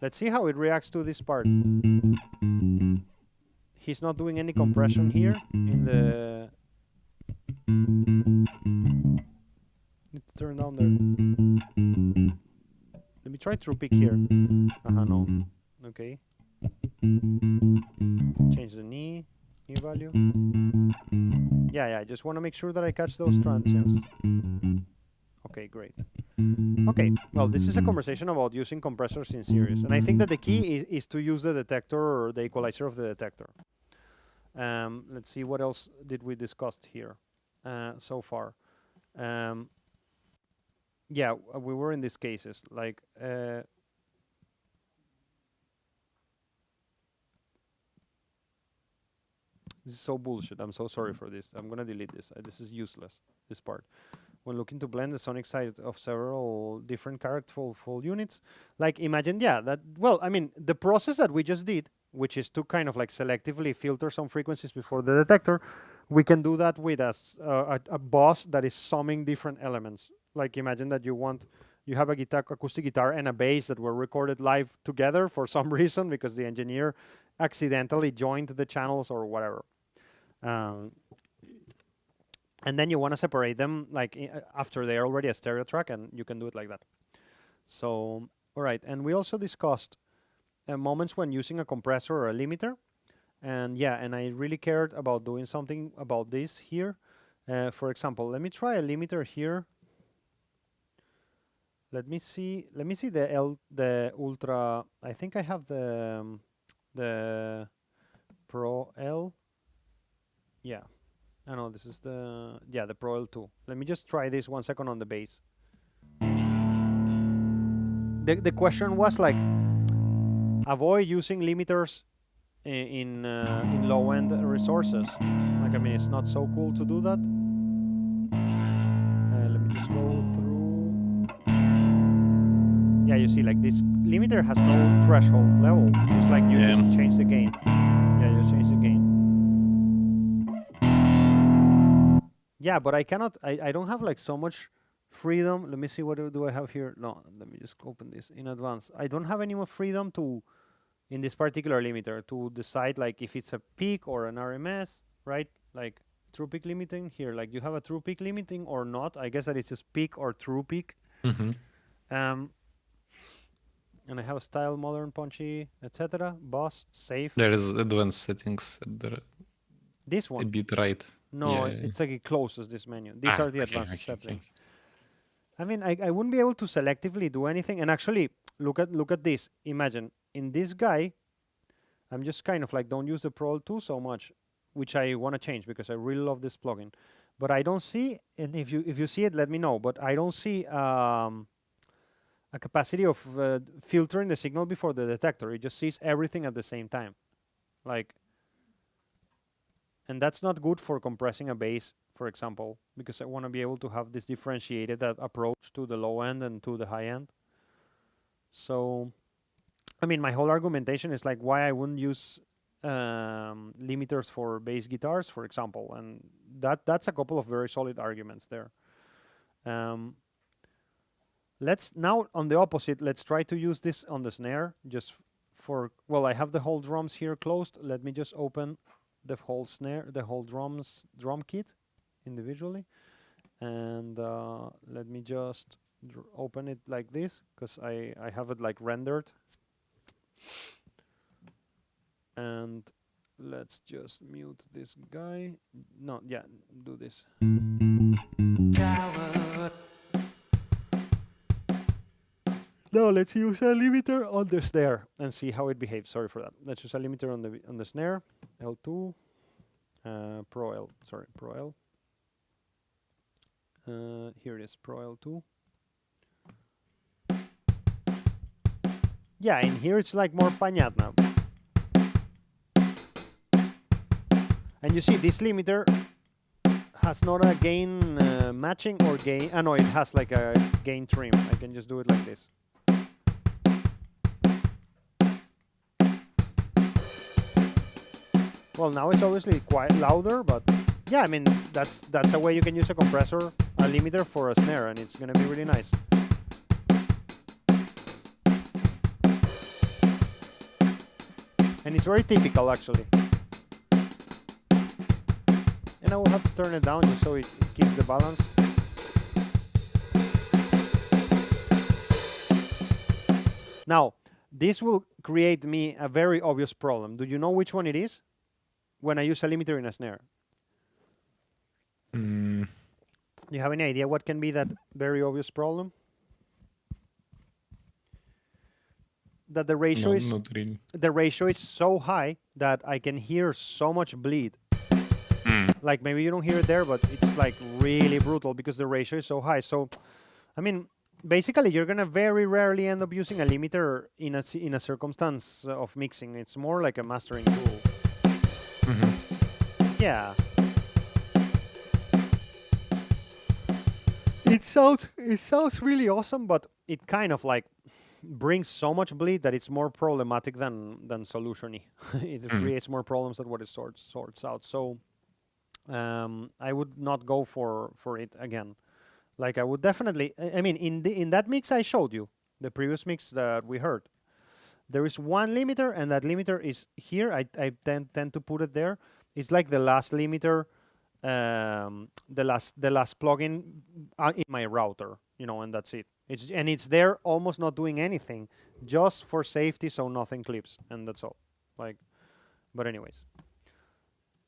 Let's see how it reacts to this part. He's not doing any compression here in the try true peak here. No. Okay. Change the knee value. Yeah, I just want to make sure that I catch those transients. Okay, great. Okay, well, this is a conversation about using compressors in series. And I think that the key is to use the detector or the equalizer of the detector. Let's see, what else did we discuss here so far? Yeah, we were in these cases, like... this is so bullshit. I'm so sorry for this. I'm going to delete this. This is useless, this part. When looking to blend the sonic side of several different characterful units, like imagine, yeah, that, well, I mean, the process that we just did, which is to kind of like selectively filter some frequencies before the detector, we can do that with a boss that is summing different elements. Like imagine that you have a acoustic guitar and a bass that were recorded live together for some reason because the engineer accidentally joined the channels or whatever. And then you want to separate them like after they're already a stereo track, and you can do it like that. So, all right. And we also discussed moments when using a compressor or a limiter. And yeah, and I really cared about doing something about this here. For example, let me try a limiter here. Let me see the Ultra. I think I have the Pro L. Yeah. I know this is the Pro L2. Let me just try this 1 second on the bass. The question was like, avoid using limiters in low-end resources. Like, I mean, it's not so cool to do that. Let me just go through. Yeah, you see, like this limiter has no threshold level. Just like you just change the gain. Yeah, you change the gain. Yeah, but I cannot, I don't have like so much freedom. Let me see, what do I have here? No, let me just open this in advance. I don't have any more freedom to, in this particular limiter, to decide like if it's a peak or an RMS, right? Like true peak limiting here, like you have a true peak limiting or not. I guess that it's just peak or true peak. Mm-hmm. And I have a style, modern, punchy, etc. Boss, safe. There is advanced settings at the This one? a bit right. No, Yeah. it's like it closes this menu. These are the advanced okay. settings. I mean, I wouldn't be able to selectively do anything. And actually, look at this. Imagine in this guy, I'm just kind of like don't use the Pro L2 so much, which I want to change because I really love this plugin. But I don't see, and if you see it, let me know. But I don't see a capacity of filtering the signal before the detector. It just sees everything at the same time, like. And that's not good for compressing a bass, for example, because I want to be able to have this differentiated approach to the low end and to the high end. So, I mean, my whole argumentation is like why I wouldn't use limiters for bass guitars, for example, and that's a couple of very solid arguments there. Let's now, on the opposite, let's try to use this on the snare just for, well, I have the whole drums here closed. Let me just open the whole snare, the whole drum kit individually, and let me just open it like this because I have it like rendered, and let's just mute this guy. No, yeah, do this. Now let's use a limiter on the snare and see how it behaves. Sorry for that. Let's use a limiter on the snare. L2, Pro L. Sorry, Pro L. Here it is, Pro L2. Yeah, in here it's like more pañatna. And you see this limiter has not a gain matching or gain. No, it has like a gain trim. I can just do it like this. Well, now it's obviously quite louder, but yeah, I mean, that's a way you can use a compressor, a limiter for a snare, and it's gonna be really nice. And it's very typical, actually. And I will have to turn it down just so it keeps the balance. Now, this will create me a very obvious problem. Do you know which one it is? When I use a limiter in a snare. Mm, Do you have any idea what can be that very obvious problem? That the ratio no, is not really. the ratio is so high that I can hear so much bleed. Like maybe you don't hear it there, but it's like really brutal because the ratio is so high. So, I mean, basically, you're gonna very rarely end up using a limiter in a circumstance of mixing. It's more like a mastering tool. Yeah. It sounds really awesome, but it kind of like brings so much bleed that it's more problematic than solution-y. It creates more problems than what it sorts out. So I would not go for it again. Like I would definitely. I mean, in that mix I showed you, the previous mix that we heard, there is one limiter, and that limiter is here. I tend to put it there. It's like the last limiter, the last plugin in my router, you know, and that's it. It's there almost not doing anything, just for safety, so nothing clips, and that's all. Like, but anyways.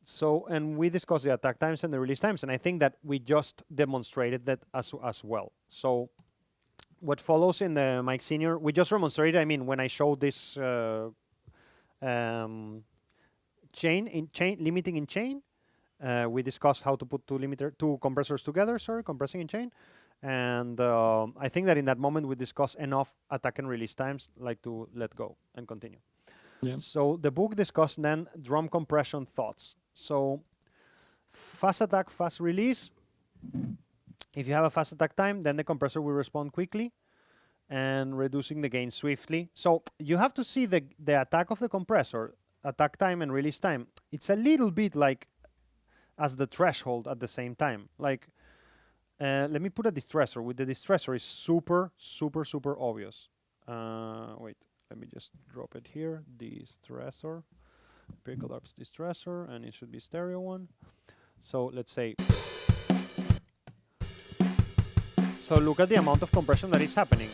So, and we discussed the attack times and the release times, and I think that we just demonstrated that as well. So, what follows in the Mike Senior, we just demonstrated. I mean, when I showed this limiting in chain, we discussed how to put two compressors together. Sorry, compressing in chain, and I think that in that moment we discussed enough attack and release times, like to let go and continue. Yeah. So the book discussed then drum compression thoughts. So fast attack, fast release. If you have a fast attack time, then the compressor will respond quickly and reducing the gain swiftly. So you have to see the attack of the compressor, attack time and release time. It's a little bit like as the threshold at the same time. Like, let me put a distressor. With the distressor, is super, super, super obvious. Wait, let me just drop it here. Distressor. Pickle up distressor, and it should be stereo one. So let's say. So look at the amount of compression that is happening.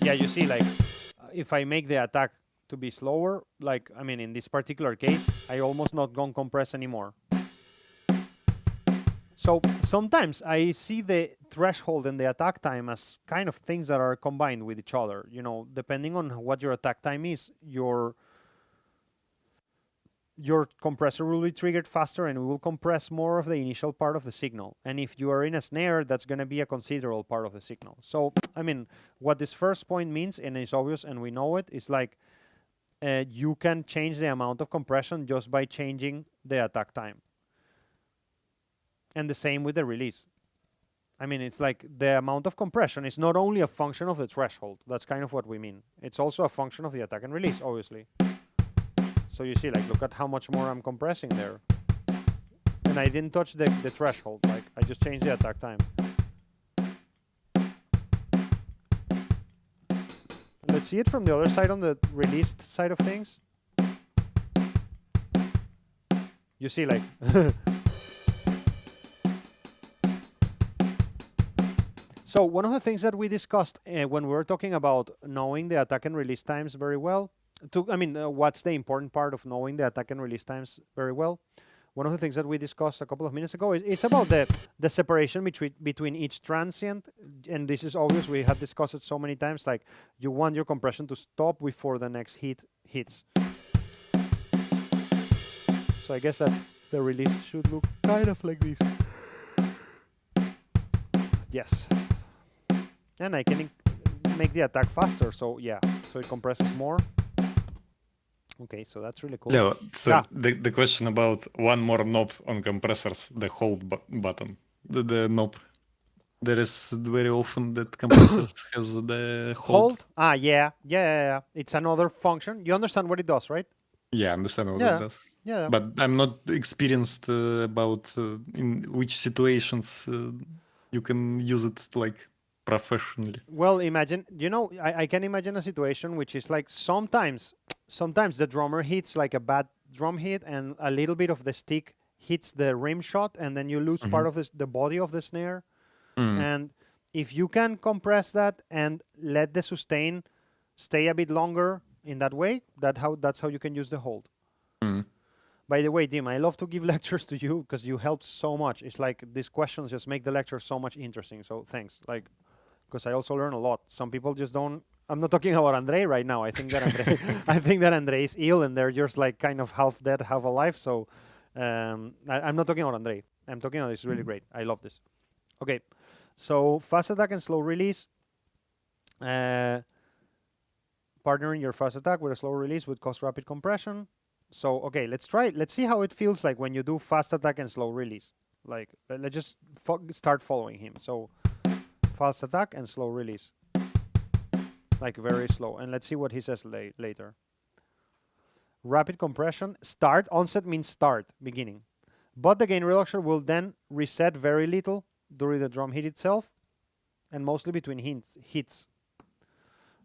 Yeah, you see, like, if I make the attack to be slower, like, I mean, in this particular case, I almost not gonna compress anymore. So sometimes I see the threshold and the attack time as kind of things that are combined with each other. You know, depending on what your attack time is, your compressor will be triggered faster and it will compress more of the initial part of the signal. And if you are in a snare, that's going to be a considerable part of the signal. So, I mean, what this first point means, and it's obvious and we know it, is like you can change the amount of compression just by changing the attack time. And the same with the release. I mean, it's like the amount of compression is not only a function of the threshold. That's kind of what we mean. It's also a function of the attack and release, obviously. So you see, like, look at how much more I'm compressing there. And I didn't touch the threshold. Like, I just changed the attack time. Let's see it from the other side, on the released side of things. You see, like... So one of the things that we discussed when we were talking about knowing the attack and release times very well, what's the important part of knowing the attack and release times very well? One of the things that we discussed a couple of minutes ago is about the separation between each transient, and this is obvious. We have discussed it so many times. Like, you want your compression to stop before the next hit hits. So I guess that the release should look kind of like this. Yes. And I can make the attack faster, so yeah, so it compresses more. Okay, so that's really cool. Leo, so Yeah. the question about one more knob on compressors, the hold button, the knob. There is very often that compressors has the hold. Yeah. It's another function. You understand what it does, right? Yeah, I understand what Yeah. it does. Yeah. But I'm not experienced about in which situations you can use it like professionally. Well, imagine, I can imagine a situation which is like sometimes the drummer hits like a bad drum hit and a little bit of the stick hits the rim shot, and then you lose part of the body of the snare. And if you can compress that and let the sustain stay a bit longer in that way, that's how you can use the hold. By the way, Dim, I love to give lectures to you because you help so much. It's like these questions just make the lecture so much interesting. So thanks. Like, because I also learn a lot. Some people just don't. I'm not talking about Andre right now. I think that Andre is ill and they're just like kind of half dead, half alive. So I'm not talking about Andre. I'm talking about it's really great. I love this. Okay, so fast attack and slow release. Partnering your fast attack with a slow release would cause rapid compression. So okay, let's try it. Let's see how it feels like when you do fast attack and slow release. Like let's just start following him. So fast attack and slow release. Like very slow. And let's see what he says later. Rapid compression. Start. Onset means start. Beginning. But the gain reduction will then reset very little during the drum hit itself. And mostly between hits.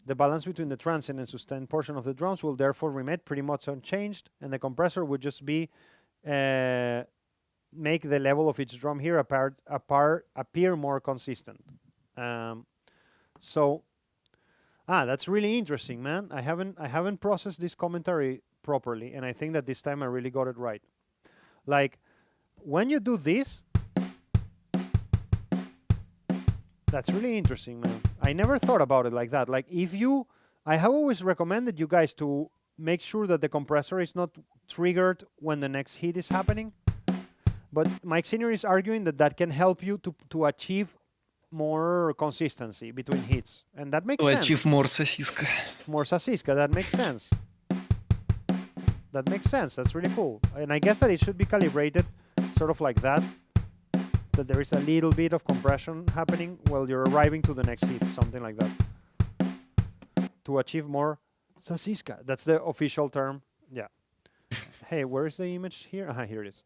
The balance between the transient and sustained portion of the drums will therefore remain pretty much unchanged. And the compressor would just be make the level of each drum here appear more consistent. So that's really interesting, man. I haven't processed this commentary properly, and I think that this time I really got it right. Like when you do this, that's really interesting, man. I never thought about it like that. Like I have always recommended you guys to make sure that the compressor is not triggered when the next hit is happening. But Mike Senior is arguing that can help you to achieve more consistency between hits. And that makes sense. Achieve more сосиска. More sasiska, that makes sense. That makes sense, that's really cool. And I guess that it should be calibrated sort of like that. That there is a little bit of compression happening while you're arriving to the next hit, something like that. To achieve more sasiska. That's the official term. Yeah. Hey, where is the image here? Here it is.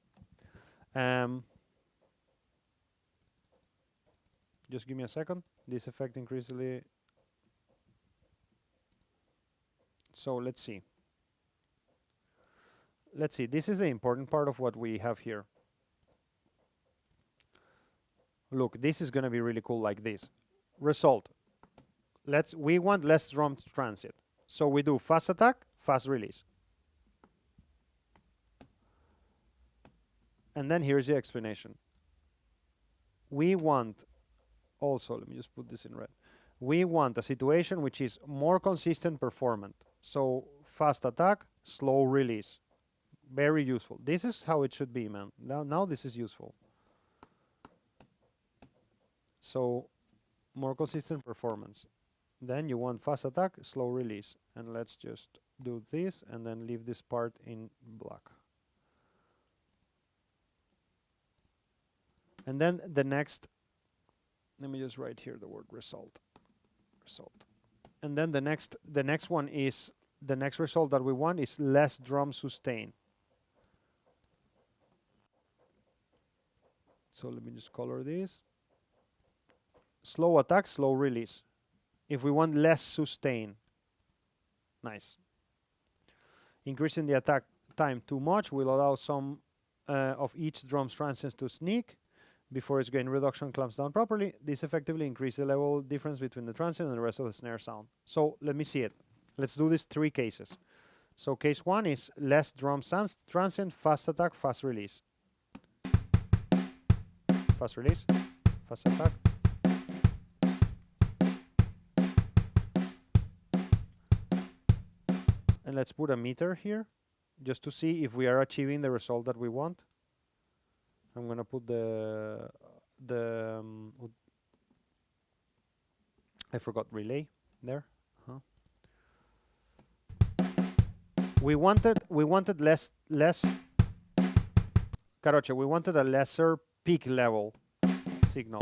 Just give me a second. This effect increasingly. So let's see. Let's see. This is the important part of what we have here. Look, this is going to be really cool like this. Result. We want less drum transit. So we do fast attack, fast release. And then here's the explanation. We want also, let me just put this in red. We want a situation which is more consistent performance. So fast attack, slow release. Very useful. This is how it should be, man. Now this is useful. So more consistent performance. Then you want fast attack, slow release. And let's just do this and then leave this part in black. And then the next, let me just write here the word result. And then the next one is, the next result that we want is less drum sustain. So let me just color this. Slow attack, slow release. If we want less sustain. Nice. Increasing the attack time too much will allow some of each drum's transients to sneak before its gain reduction clamps down properly. This effectively increases the level difference between the transient and the rest of the snare sound. So let me see it. Let's do these 3 cases. So case 1 is less drum transient, fast attack, fast release. Fast release, fast attack. And let's put a meter here just to see if we are achieving the result that we want. I'm gonna put I forgot relay there. We wanted less Короче, we wanted a lesser peak level signal.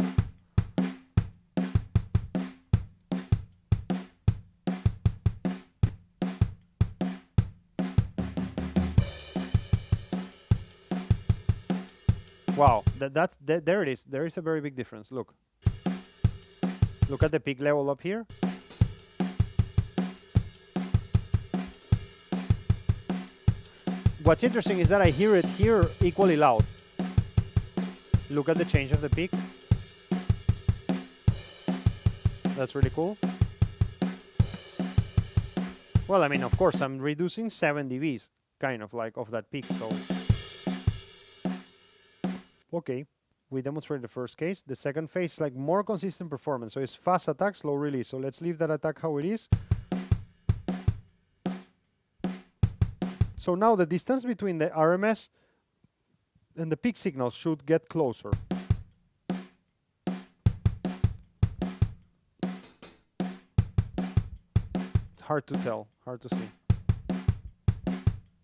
Wow, there it is. There is a very big difference. Look at the peak level up here. What's interesting is that I hear it here equally loud. Look at the change of the peak. That's really cool. Well, I mean, of course, I'm reducing 7 dBs, kind of like of that peak. So, okay, we demonstrated the first case. The second phase, like more consistent performance. So it's fast attack, slow release. So let's leave that attack how it is. So now the distance between the RMS and the peak signals should get closer. It's hard to tell, hard to see.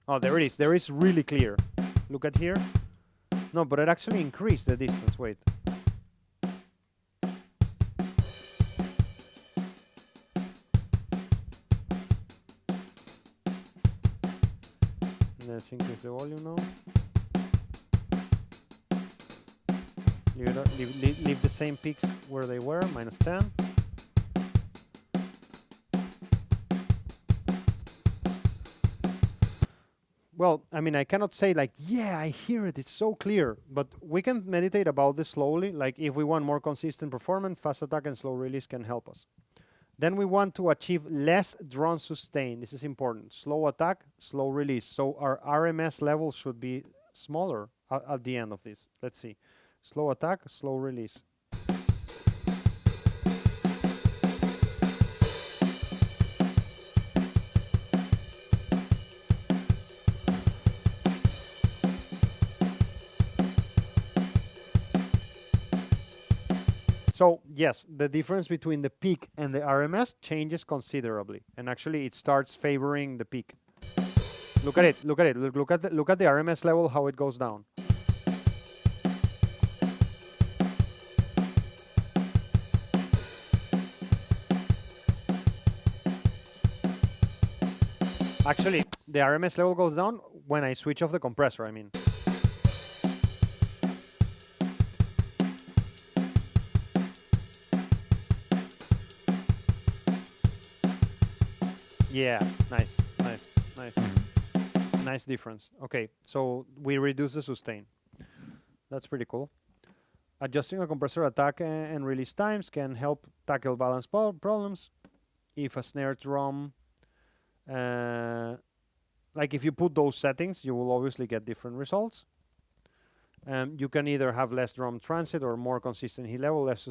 Oh, there it is. There is really clear. Look at here. No, but it actually increased the distance. Wait. Let's increase the volume now. Leave the same peaks where they were, -10. Well, I mean, I cannot say like, yeah, I hear it, it's so clear. But we can meditate about this slowly. Like if we want more consistent performance, fast attack and slow release can help us. Then we want to achieve less drone sustain. This is important. Slow attack, slow release. So our RMS level should be smaller at the end of this. Let's see. Slow attack, slow release. So yes, the difference between the peak and the RMS changes considerably, and actually it starts favoring the peak. Look at it. Look at it. Look at the RMS level, how it goes down. Actually, the RMS level goes down when I switch off the compressor, I mean. Yeah, nice, nice, nice. Nice difference. Okay, so we reduce the sustain. That's pretty cool. Adjusting a compressor attack and release times can help tackle balance problems. If a snare drum, like if you put those settings, you will obviously get different results. You can either have less drum transit or more consistent hit level, less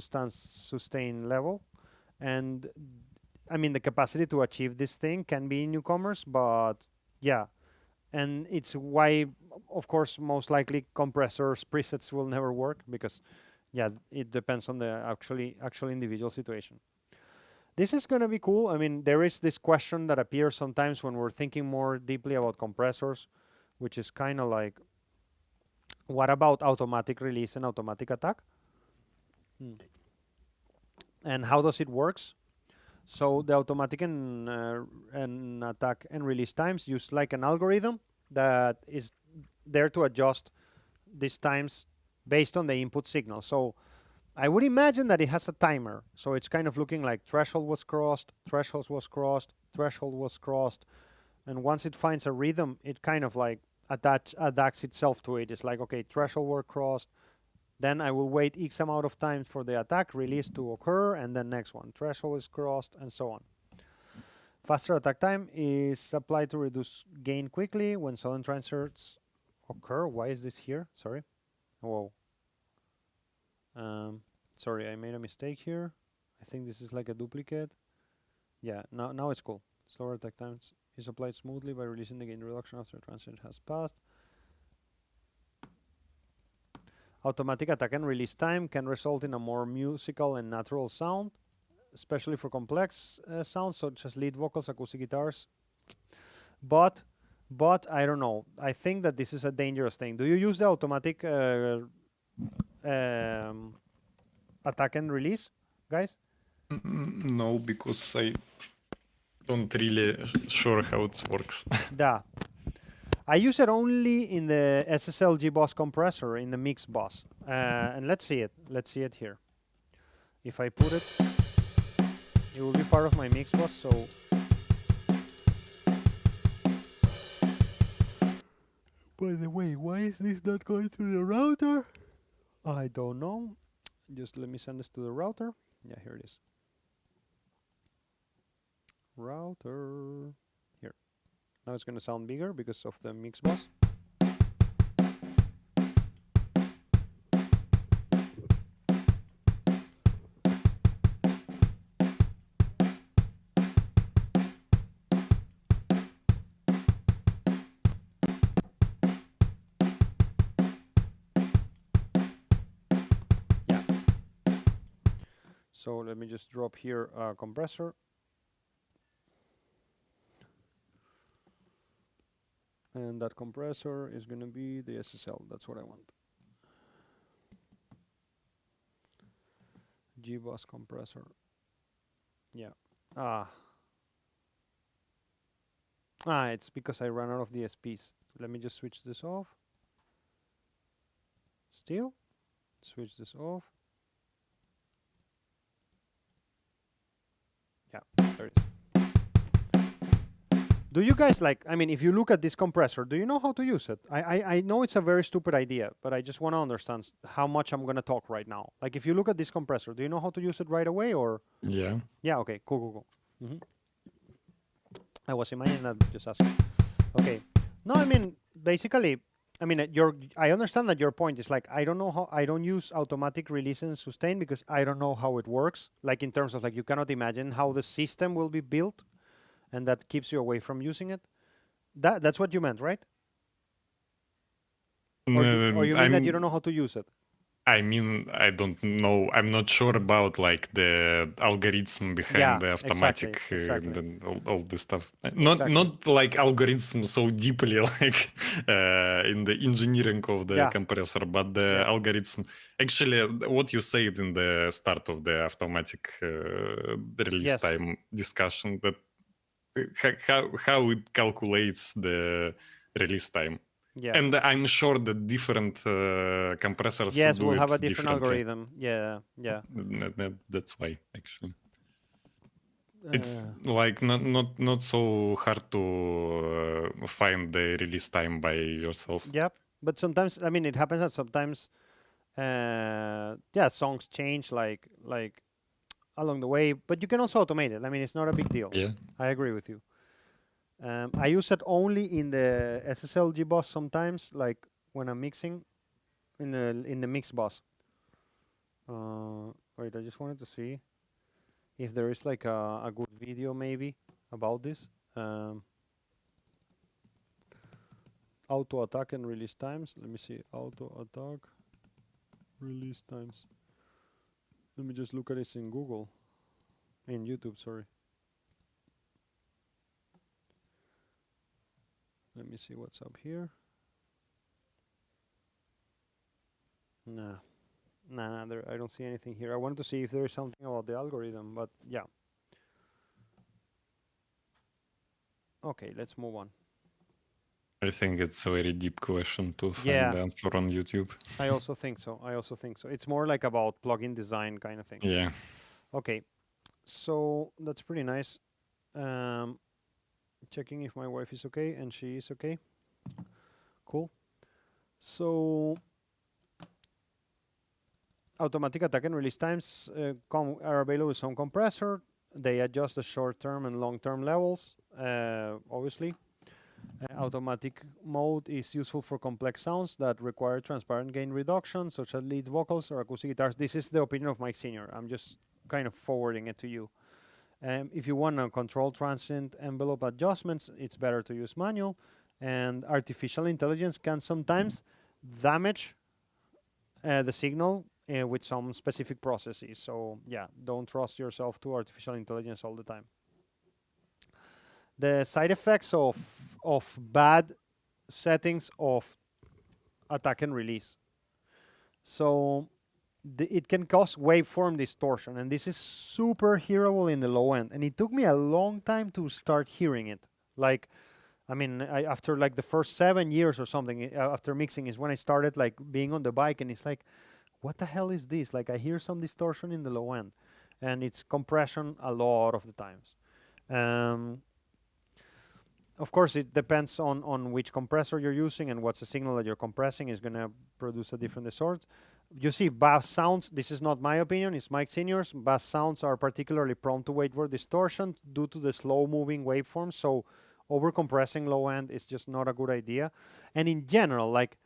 sustain level. And I mean, the capacity to achieve this thing can be in newcomers, but yeah. And it's why, of course, most likely compressors presets will never work because, yeah, it depends on the actual individual situation. This is going to be cool. I mean, there is this question that appears sometimes when we're thinking more deeply about compressors, which is kind of like, what about automatic release and automatic attack? And how does it works? So the automatic and attack and release times use like an algorithm that is there to adjust these times based on the input signal. So I would imagine that it has a timer. So it's kind of looking like threshold was crossed, threshold was crossed, threshold was crossed. And once it finds a rhythm, it kind of like adapts itself to it. It's like, okay, threshold were crossed. Then I will wait X amount of time for the attack release to occur, and then next one. Threshold is crossed, and so on. Faster attack time is applied to reduce gain quickly when sudden transfers occur. Why is this here? Sorry. Whoa. Sorry, I made a mistake here. I think this is like a duplicate. Yeah, now it's cool. Slower attack times is applied smoothly by releasing the gain reduction after transit has passed. Automatic attack and release time can result in a more musical and natural sound, especially for complex sounds such as lead vocals, acoustic guitars. But I don't know. I think that this is a dangerous thing. Do you use the automatic attack and release, guys? No, because I don't really sure how it works. Da. I use it only in the SSLG bus compressor, in the mix bus. And let's see it. Let's see it here. If I put it, it will be part of my mix bus, so... By the way, why is this not going to the router? I don't know. Just let me send this to the router. Yeah, here it is. router. Here. Now it's going to sound bigger because of the mix bus. So let me just drop here a compressor. And that compressor is going to be the SSL. That's what I want. G-bus compressor. Yeah. It's because I ran out of DSPs. Let me just switch this off. Still. Switch this off. Yeah, there it is. Do you guys like, I mean, if you look at this compressor, do you know how to use it? I know it's a very stupid idea, but I just want to understand how much I'm going to talk right now. Like, if you look at this compressor, do you know how to use it right away or? Yeah. Yeah, okay, cool. I was imagining that, just asking. Okay. No, I mean, basically, I mean, I understand that your point is like, I don't know how, I don't use automatic release and sustain because I don't know how it works. Like in terms of like, you cannot imagine how the system will be built and that keeps you away from using it. That's what you meant, right? Or you mean that you don't know how to use it? I mean, I don't know. I'm not sure about like the algorithm behind the automatic exactly. and all this stuff. Not like algorithm so deeply like in the engineering of the compressor, but the algorithm. Actually, what you said in the start of the automatic release time discussion, that how it calculates the release time. Yeah. And I'm sure that different compressors do will it have a different differently. algorithm. Yeah. That's why, actually. It's like not so hard to find the release time by yourself. Yeah, but sometimes, I mean, it happens that sometimes, songs change like along the way, but you can also automate it. I mean, it's not a big deal. Yeah, I agree with you. I use it only in the SSL bus sometimes, like when I'm mixing in the mix bus. Wait, I just wanted to see if there is like a good video maybe about this. Auto attack and release times. Let me see. Auto attack release times. Let me just look at this in Google. In YouTube, sorry. Let me see what's up here. Nah, I don't see anything here. I wanted to see if there is something about the algorithm, but yeah. Okay, let's move on. I think it's a very deep question to find the answer on YouTube. I also think so. It's more like about plugin design kind of thing. Yeah. Okay, so that's pretty nice. Checking if my wife is okay, and she is okay. Cool. So automatic attack and release times are available with some compressor. They adjust the short-term and long-term levels, obviously. Automatic mode is useful for complex sounds that require transparent gain reduction, such as lead vocals or acoustic guitars. This is the opinion of Mike Sr. I'm just kind of forwarding it to you. If you want to control transient envelope adjustments, it's better to use manual. And artificial intelligence can sometimes damage the signal with some specific processes. So yeah, don't trust yourself to artificial intelligence all the time. The side effects of bad settings of attack and release. So it can cause waveform distortion, and this is super hearable in the low end. And it took me a long time to start hearing it. Like, I mean, after like the first 7 years or something after mixing is when I started like being on the bike, and it's like, what the hell is this? Like, I hear some distortion in the low end, and it's compression a lot of the times. Of course, it depends on which compressor you're using, and what's the signal that you're compressing is going to produce a different sort. You see, bass sounds, this is not my opinion, it's Mike Senior's. Bass sounds are particularly prone to waveform distortion due to the slow moving waveforms. So overcompressing low end is just not a good idea. And in general, like,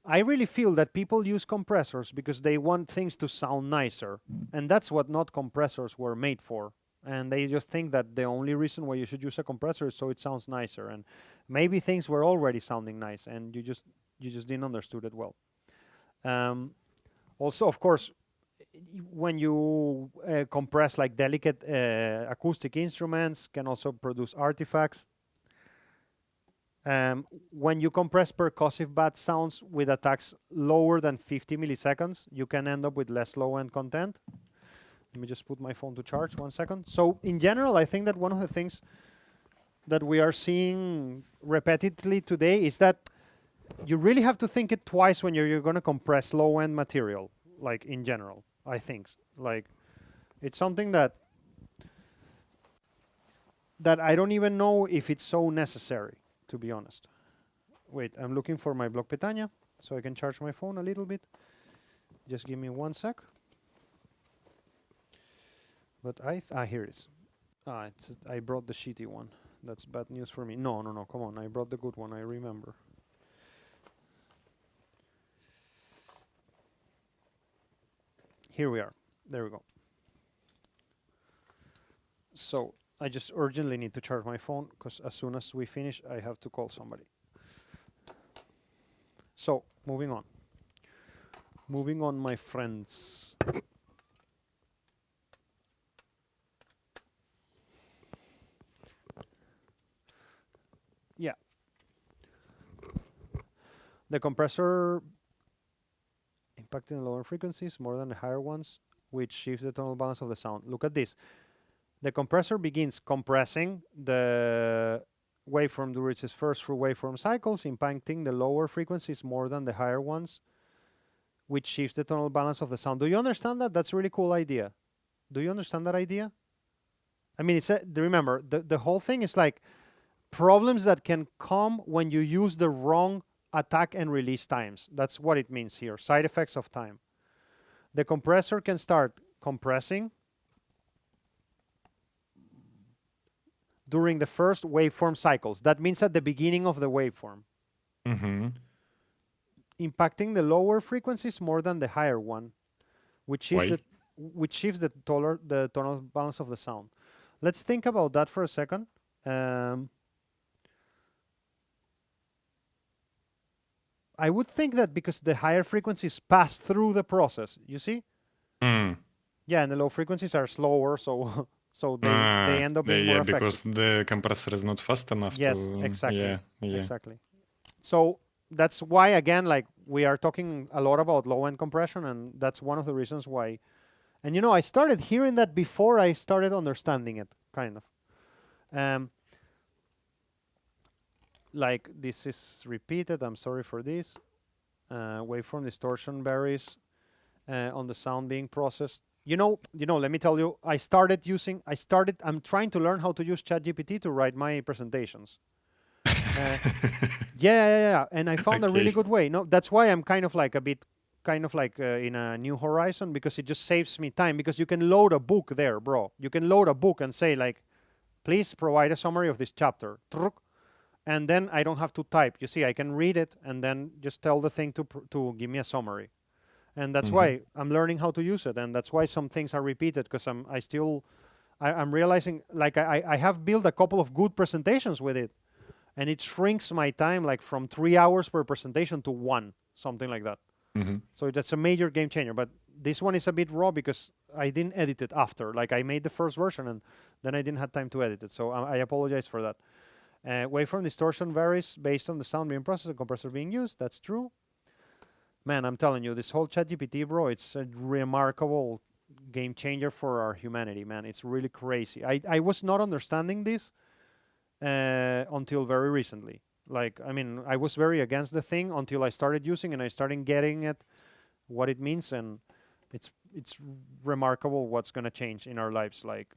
I really feel that people use compressors because they want things to sound nicer. And that's what not compressors were made for. And they just think that the only reason why you should use a compressor is so it sounds nicer. And maybe things were already sounding nice and you just didn't understood it well. Also, of course, when you compress like delicate acoustic instruments, can also produce artifacts. When you compress percussive bad sounds with attacks lower than 50 milliseconds, you can end up with less low-end content. Let me just put my phone to charge 1 second. So in general, I think that one of the things that we are seeing repetitively today is that you really have to think it twice when you're going to compress low-end material, like in general, I think. Like, it's something that I don't even know if it's so necessary, to be honest. Wait, I'm looking for my Block Petania so I can charge my phone a little bit. Just give me 1 sec. But here it is. I brought the shitty one. That's bad news for me. No, come on. I brought the good one, I remember. Here we are. There we go. So I just urgently need to charge my phone because as soon as we finish, I have to call somebody. So, moving on. Moving on, my friends. Yeah. The compressor impacting the lower frequencies more than the higher ones, which shifts the tonal balance of the sound. Look at this. The compressor begins compressing the waveform during its first few waveform cycles, impacting the lower frequencies more than the higher ones, which shifts the tonal balance of the sound. Do you understand that? That's a really cool idea. Do you understand that idea? I mean, remember, the whole thing is like problems that can come when you use the wrong attack and release times. That's what it means here, side effects of time. The compressor can start compressing during the first waveform cycles. That means at the beginning of the waveform. Impacting the lower frequencies more than the higher one, which shifts the tonal balance of the sound. Let's think about that for a second. I would think that because the higher frequencies pass through the process, you see? Yeah, and the low frequencies are slower, so they end up being more effective. Because the compressor is not fast enough. Yes, exactly. Exactly. So that's why, again, like, we are talking a lot about low-end compression, and that's one of the reasons why. And, you know, I started hearing that before I started understanding it, kind of. Like, this is repeated. I'm sorry for this. Waveform distortion varies on the sound being processed. You know, let me tell you, I'm trying to learn how to use ChatGPT to write my presentations. Yeah. And I found a really good way. No, that's why I'm kind of like in a new horizon, because it just saves me time, because you can load a book there, bro. You can load a book and say, like, please provide a summary of this chapter. And then I don't have to type. You see, I can read it and then just tell the thing to give me a summary. And that's why I'm learning how to use it. And that's why some things are repeated, because I'm realizing, like, I have built a couple of good presentations with it. And it shrinks my time, like, from 3 hours per presentation to 1, something like that. So that's a major game changer. But this one is a bit raw because I didn't edit it after. Like, I made the first version and then I didn't have time to edit it. So I apologize for that. Waveform distortion varies based on the sound being processed and compressor being used. That's true. Man, I'm telling you, this whole ChatGPT, bro, it's a remarkable game changer for our humanity, man. It's really crazy. I was not understanding this until very recently. Like, I mean, I was very against the thing until I started using and I started getting it, what it means, and it's remarkable what's going to change in our lives, like,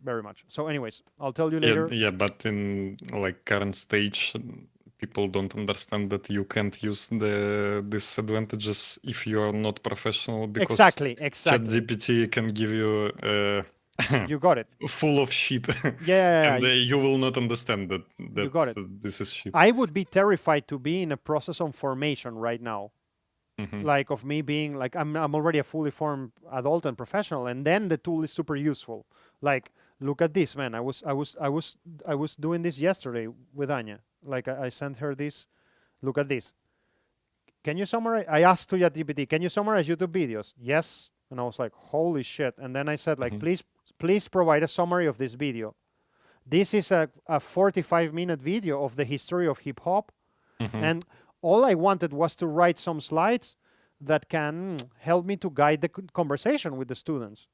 very much. So anyways, I'll tell you later. Yeah, but in, like, current stage, people don't understand that you can't use the disadvantages if you are not professional, because Exactly. ChatGPT can give you You got it. full of shit, Yeah, and you will not understand that you got it. this is shit. I would be terrified to be in a process of formation right now. Mhm. Like of me being like I'm already a fully formed adult and professional, and then the tool is super useful. Like, look at this, man. I was doing this yesterday with Anya. Like I sent her this. Look at this. Can you summarize? I asked to ChatGPT, can you summarize YouTube videos? Yes. And I was like, holy shit. And then I said, like, please provide a summary of this video. This is a 45-minute video of the history of hip hop. And all I wanted was to write some slides that can help me to guide the conversation with the students.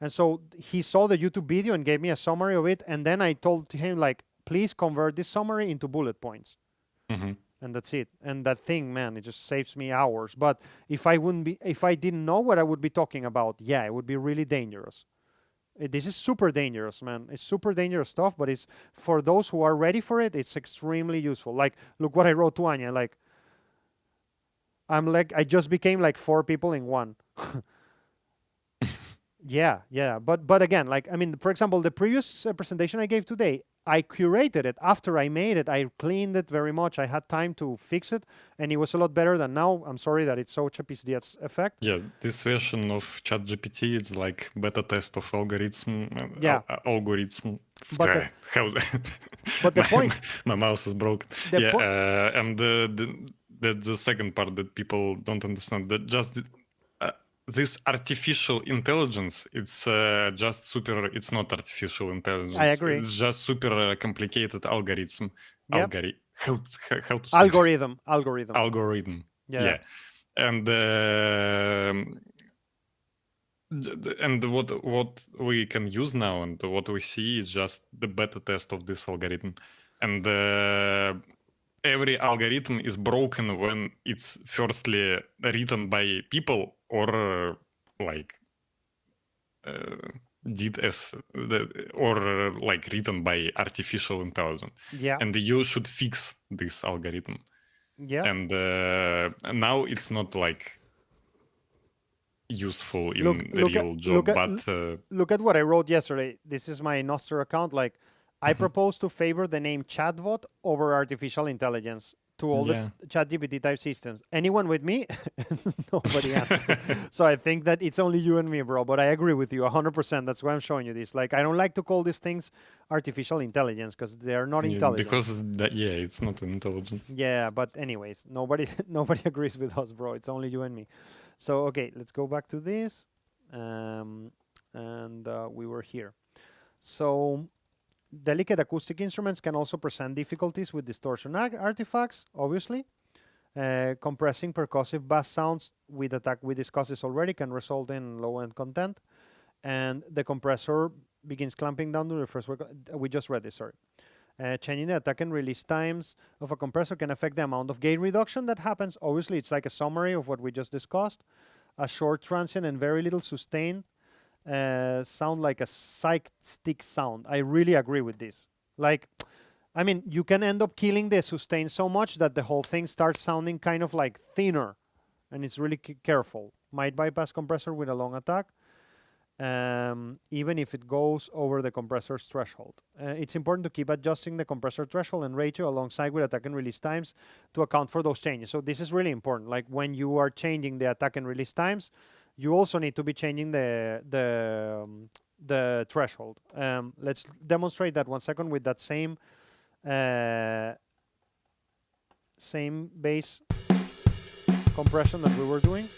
And so he saw the YouTube video and gave me a summary of it. And then I told him, like, please convert this summary into bullet points. And that's it. And that thing, man, it just saves me hours. But if I didn't know what I would be talking about, yeah, it would be really dangerous. This is super dangerous, man. It's super dangerous stuff, but it's for those who are ready for it, it's extremely useful. Like, look what I wrote to Anya. Like, I just became like 4 people in one. Yeah. But again, like, I mean, for example, the previous presentation I gave today, I curated it. After I made it, I cleaned it very much. I had time to fix it, and it was a lot better than now. I'm sorry that it's such a PCDS effect. Yeah, this version of ChatGPT, it's like beta test of algorithm. Yeah. Algorithm. But How? but the point. My mouse is broken. And the second part that people don't understand, that just this artificial intelligence, it's just super. It's not artificial intelligence. I agree. It's just super complicated algorithm. Yep. How to say Algorithm. Algorithm. Yeah. And what we can use now and what we see is just the beta test of this algorithm. And every algorithm is broken when it's firstly written by people or like written by artificial intelligence. Yeah. And you should fix this algorithm. Yeah. And now it's not like useful in the real job. Look at what I wrote yesterday. This is my Nostr account. Like, I propose to favor the name chatbot over artificial intelligence to all the ChatGPT type systems. Anyone with me? Nobody answered. So I think that it's only you and me, bro. But I agree with you 100%. That's why I'm showing you this. Like, I don't like to call these things artificial intelligence because they are not intelligent. Because it's not intelligent. Yeah, but anyways, nobody agrees with us, bro. It's only you and me. So okay, let's go back to this, and we were here. So delicate acoustic instruments can also present difficulties with distortion artifacts, obviously. Compressing percussive bass sounds we discussed this already can result in low-end content. And the compressor begins clamping down to the first work. We just read this, sorry. Changing the attack and release times of a compressor can affect the amount of gain reduction that happens. Obviously, it's like a summary of what we just discussed. A short transient and very little sustain sound like a psych stick sound. I really agree with this. Like, I mean, you can end up killing the sustain so much that the whole thing starts sounding kind of like thinner, and it's really careful. Might bypass compressor with a long attack, even if it goes over the compressor's threshold. It's important to keep adjusting the compressor threshold and ratio alongside with attack and release times to account for those changes. So this is really important. Like, when you are changing the attack and release times, you also need to be changing the threshold. Let's demonstrate that 1 second with that same bass compression that we were doing.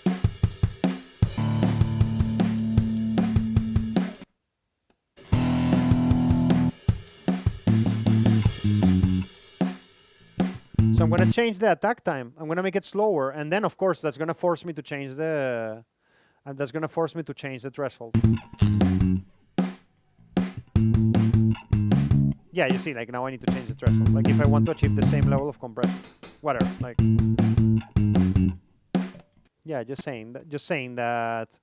So I'm going to change the attack time. I'm going to make it slower, and then of course that's going to force me to change the threshold. Yeah, you see, like, now I need to change the threshold. Like, if I want to achieve the same level of compression, whatever. Like, yeah, just saying that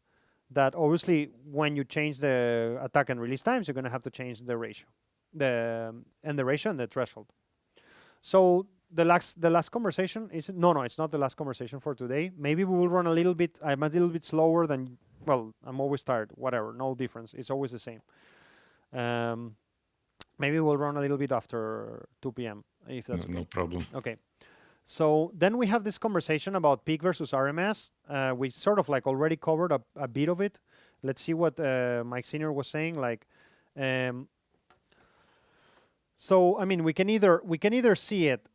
obviously when you change the attack and release times, you're going to have to change the ratio, the ratio and the threshold. So the last conversation is no, it's not the last conversation for today. Maybe we will run a little bit. I'm a little bit slower than. Well, I'm always tired. Whatever, no difference. It's always the same. Maybe we'll run a little bit after 2 p.m. if that's okay. No problem. Okay. So then we have this conversation about peak versus RMS. We sort of like already covered a bit of it. Let's see what Mike Senior was saying. Like, so I mean, we can either see it.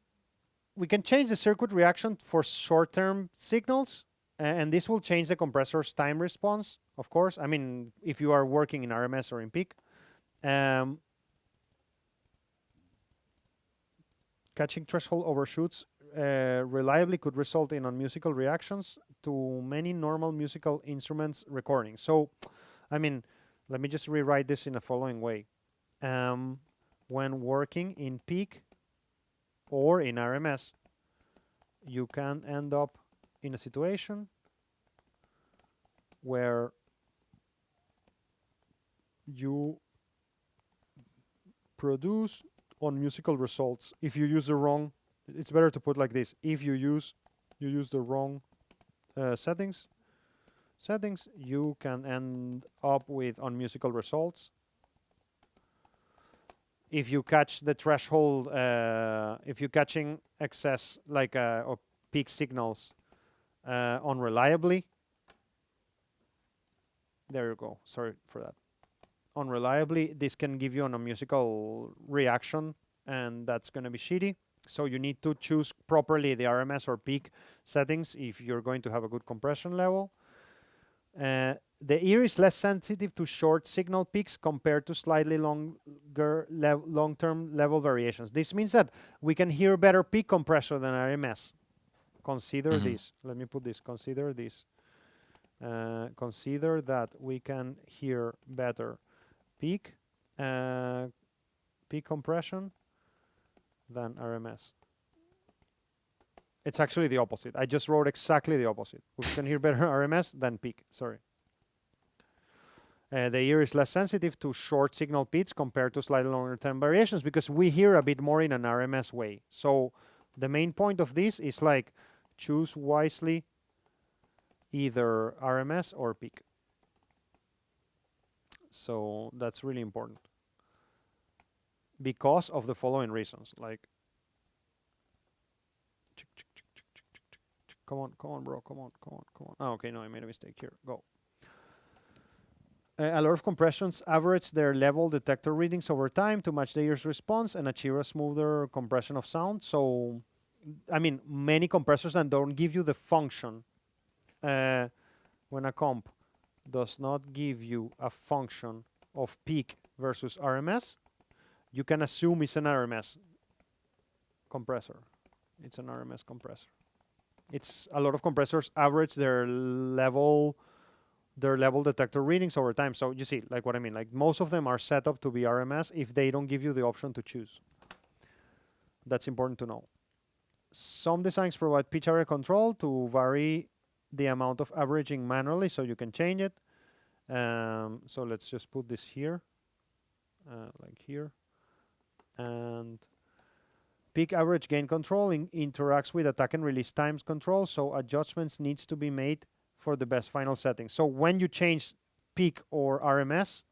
We can change the circuit reaction for short-term signals, and this will change the compressor's time response. Of course, I mean, if you are working in RMS or in peak. Catching threshold overshoots reliably could result in unmusical reactions to many normal musical instruments recordings. So, I mean, let me just rewrite this in the following way. When working in peak or in RMS, you can end up in a situation where you produce unmusical results if you use the wrong. It's better to put like this: if you use the wrong settings, you can end up with unmusical results. If you catch the threshold, if you're catching excess like or peak signals unreliably, there you go. Sorry for that. Unreliably, this can give you an unmusical reaction, and that's going to be shitty. So you need to choose properly the RMS or peak settings if you're going to have a good compression level. The ear is less sensitive to short signal peaks compared to slightly longer long-term level variations. This means that we can hear better peak compression than RMS. Consider this. Let me put this. Consider this. Consider that we can hear better peak compression than RMS. It's actually the opposite. I just wrote exactly the opposite. We can hear better RMS than peak. Sorry. The ear is less sensitive to short signal peaks compared to slightly longer term variations because we hear a bit more in an RMS way. So the main point of this is like choose wisely either RMS or peak. So that's really important because of the following reasons. Like, come on, bro, come on. Oh, okay, no, I made a mistake here. Go. A lot of compressions average their level detector readings over time to match the ear's response and achieve a smoother compression of sound. So, I mean, many compressors that don't give you the function when a comp does not give you a function of peak versus RMS, you can assume it's an RMS compressor. It's an RMS compressor. It's a lot of compressors average their level detector readings over time. So you see, like what I mean, like most of them are set up to be RMS if they don't give you the option to choose. That's important to know. Some designs provide pitch area control to vary the amount of averaging manually, so you can change it. So let's just put this here, like here. And peak average gain control interacts with attack and release times control, so adjustments needs to be made for the best final setting. So when you change peak or RMS,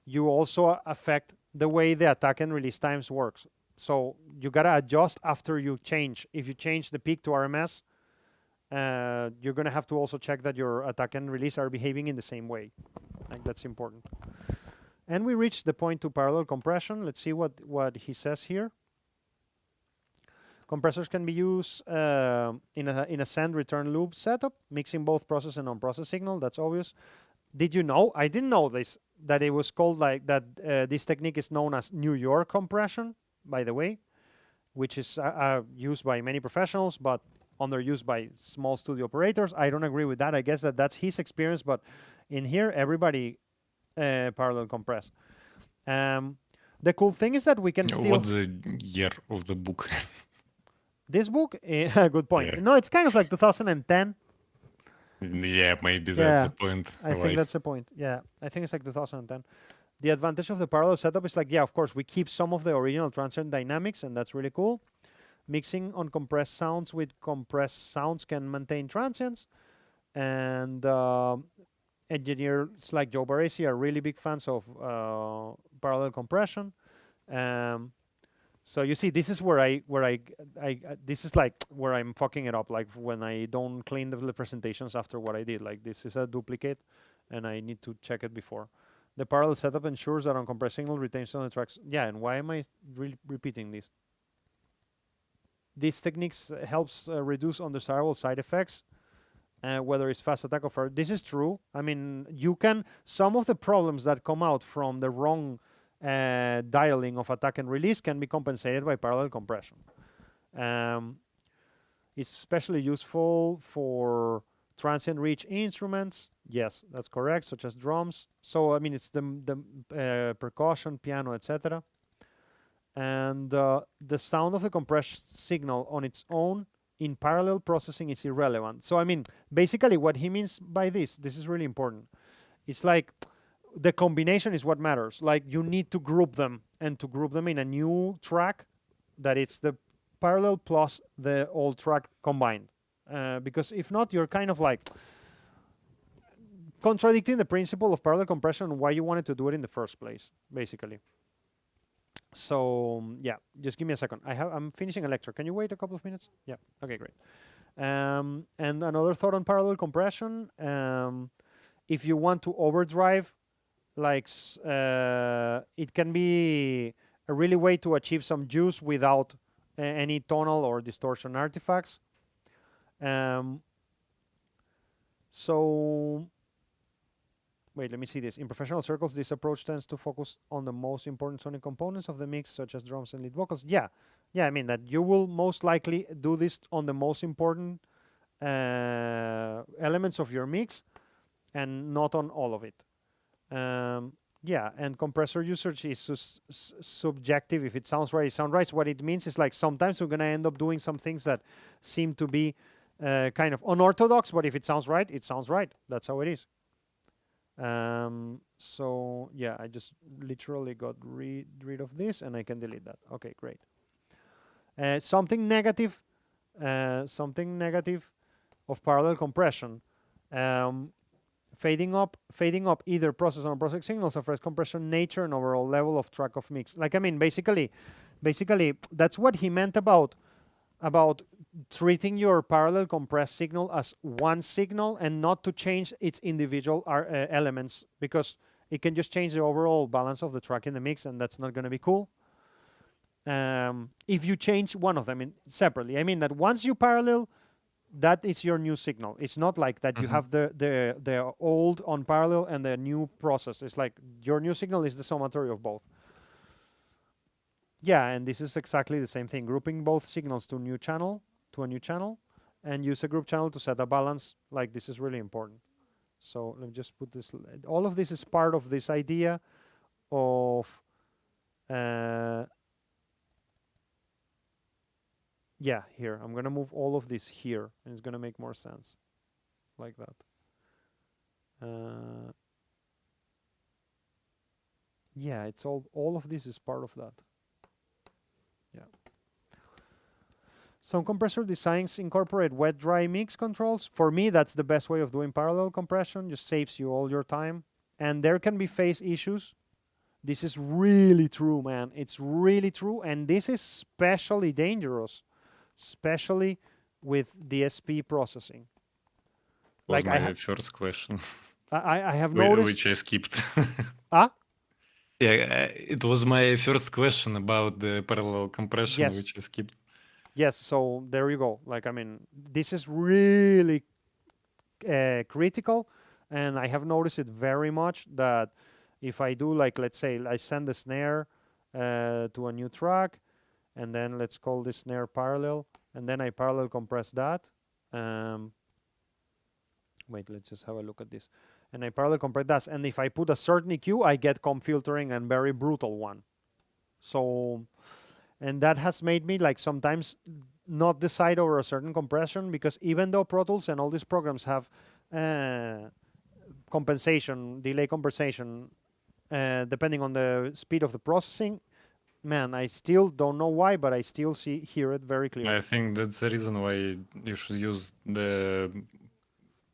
you also affect the way the attack and release times works. So you gotta adjust after you change. If you change the peak to RMS, you're gonna have to also check that your attack and release are behaving in the same way. Like that's important. And we reached the point to parallel compression. Let's see what he says here. Compressors can be used in a send return loop setup, mixing both process and non-process signal. That's obvious. Did you know? I didn't know this, that it was called like that. This technique is known as New York compression, by the way, which is used by many professionals, but underused by small studio operators. I don't agree with that. I guess that's his experience, but in here, everybody parallel compress. The cool thing is that we can still... What's the year of the book? This book? Good point. Yeah. No, it's kind of like 2010. Yeah, maybe that's the point. I think that's the point. Yeah, I think it's like 2010. The advantage of the parallel setup is like, yeah, of course, we keep some of the original transient dynamics, and that's really cool. Mixing on compressed sounds with compressed sounds can maintain transients. And engineers like Joe Barresi are really big fans of parallel compression. So you see, this is where this is like where I'm fucking it up. Like when I don't clean the presentations after what I did. Like this is a duplicate, and I need to check it before. The parallel setup ensures that uncompressed signal retains on the tracks. Yeah, and why am I repeating this? These techniques helps reduce undesirable side effects, whether it's fast attack or far. This is true. I mean, you can, some of the problems that come out from the wrong dialing of attack and release can be compensated by parallel compression. It's especially useful for transient reach instruments. Yes, that's correct, such as drums. So I mean, it's the percussion, piano, etc. And the sound of the compressed signal on its own in parallel processing is irrelevant. So I mean, basically what he means by this is really important. It's like the combination is what matters. Like you need to group them, and to group them in a new track that it's the parallel plus the old track combined. Because if not, you're kind of like contradicting the principle of parallel compression and why you wanted to do it in the first place, basically. So yeah, just give me a second. I'm finishing a lecture. Can you wait a couple of minutes? Yeah. Okay, great. And another thought on parallel compression. If you want to overdrive, like it can be a really way to achieve some juice without any tonal or distortion artifacts. So wait, let me see this. In professional circles, this approach tends to focus on the most important sonic components of the mix, such as drums and lead vocals. Yeah, I mean that you will most likely do this on the most important elements of your mix, and not on all of it. Yeah, and compressor usage is subjective. If it sounds right, it sounds right. So what it means is like sometimes we're gonna end up doing some things that seem to be kind of unorthodox, but if it sounds right, it sounds right. That's how it is. So yeah, I just literally got rid of this, and I can delete that. Okay, great. Something negative of parallel compression. Fading up either process or process signals affects compression nature and overall level of track of mix. Like I mean, basically, that's what he meant about treating your parallel compressed signal as one signal and not to change its individual elements, because it can just change the overall balance of the track in the mix, and that's not going to be cool. If you change one of them separately, I mean that once you parallel, that is your new signal. It's not like that you have the old on parallel and the new process. It's like your new signal is the summatory of both. Yeah, and this is exactly the same thing. Grouping both signals to a new channel, and use a group channel to set a balance. Like this is really important. So let me just put this. All of this is part of this idea of yeah, here. I'm gonna move all of this here, and it's gonna make more sense, like that. Yeah, it's all of this is part of that. Yeah. Some compressor designs incorporate wet-dry mix controls. For me, that's the best way of doing parallel compression. Just saves you all your time. And there can be phase issues. This is really true, man. It's really true, and this is especially dangerous, especially with DSP processing. Was like my first question. I have noticed, which I skipped. Ah? Yeah, it was my first question about the parallel compression, yes. which I skipped. Yes, so there you go. Like, I mean, this is really critical, and I have noticed it very much that if I do, like, let's say I send the snare to a new track, and then let's call this snare parallel, and then I parallel compress that. Wait, let's just have a look at this. And I parallel compress that, and if I put a certain EQ, I get comp filtering and very brutal one. So, and that has made me like sometimes not decide over a certain compression, because even though Pro Tools and all these programs have compensation, delay compensation, depending on the speed of the processing. Man, I still don't know why, but I still hear it very clearly. I think that's the reason why you should use the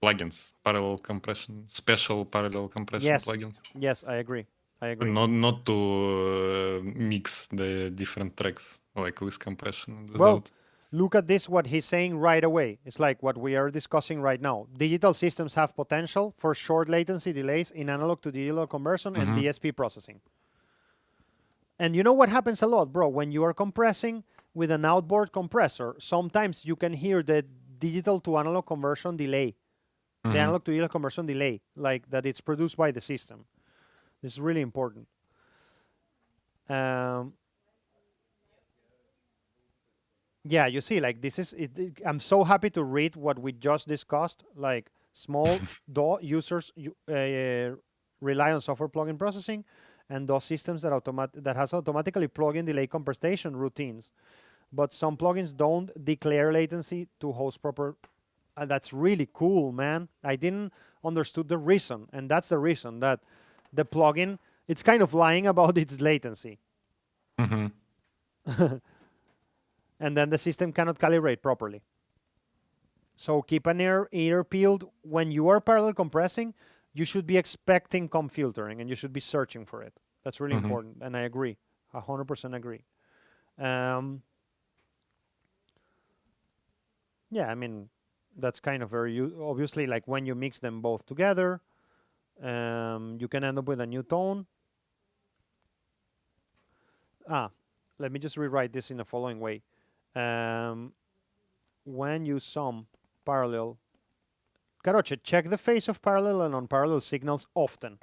plugins, parallel compression, special parallel compression Yes. plugins. Yes, I agree. I agree. Not to mix the different tracks like with compression and Well, without. look at this, what he's saying right away. It's like what we are discussing right now. Digital systems have potential for short latency delays in analog to digital conversion and DSP processing. And you know what happens a lot, bro? When you are compressing with an outboard compressor, sometimes you can hear the digital to analog conversion delay, the analog to digital conversion delay, like that it's produced by the system. This is really important. Yeah, you see, like this is I'm so happy to read what we just discussed. Like small DAW users rely on software plugin processing, and DAW systems that has automatically plugin delay computation routines, but some plugins don't declare latency to host proper. That's really cool, man. I didn't understood the reason, and that's the reason that the plugin it's kind of lying about its latency. And then the system cannot calibrate properly. So keep an ear peeled. When you are parallel compressing, you should be expecting comp filtering and you should be searching for it. That's really important. And I agree, 100% agree. Yeah, I mean, that's kind of very obviously like when you mix them both together, you can end up with a new tone. Let me just rewrite this in the following way. When you sum parallel, Короче, check the phase of parallel and unparallel signals often.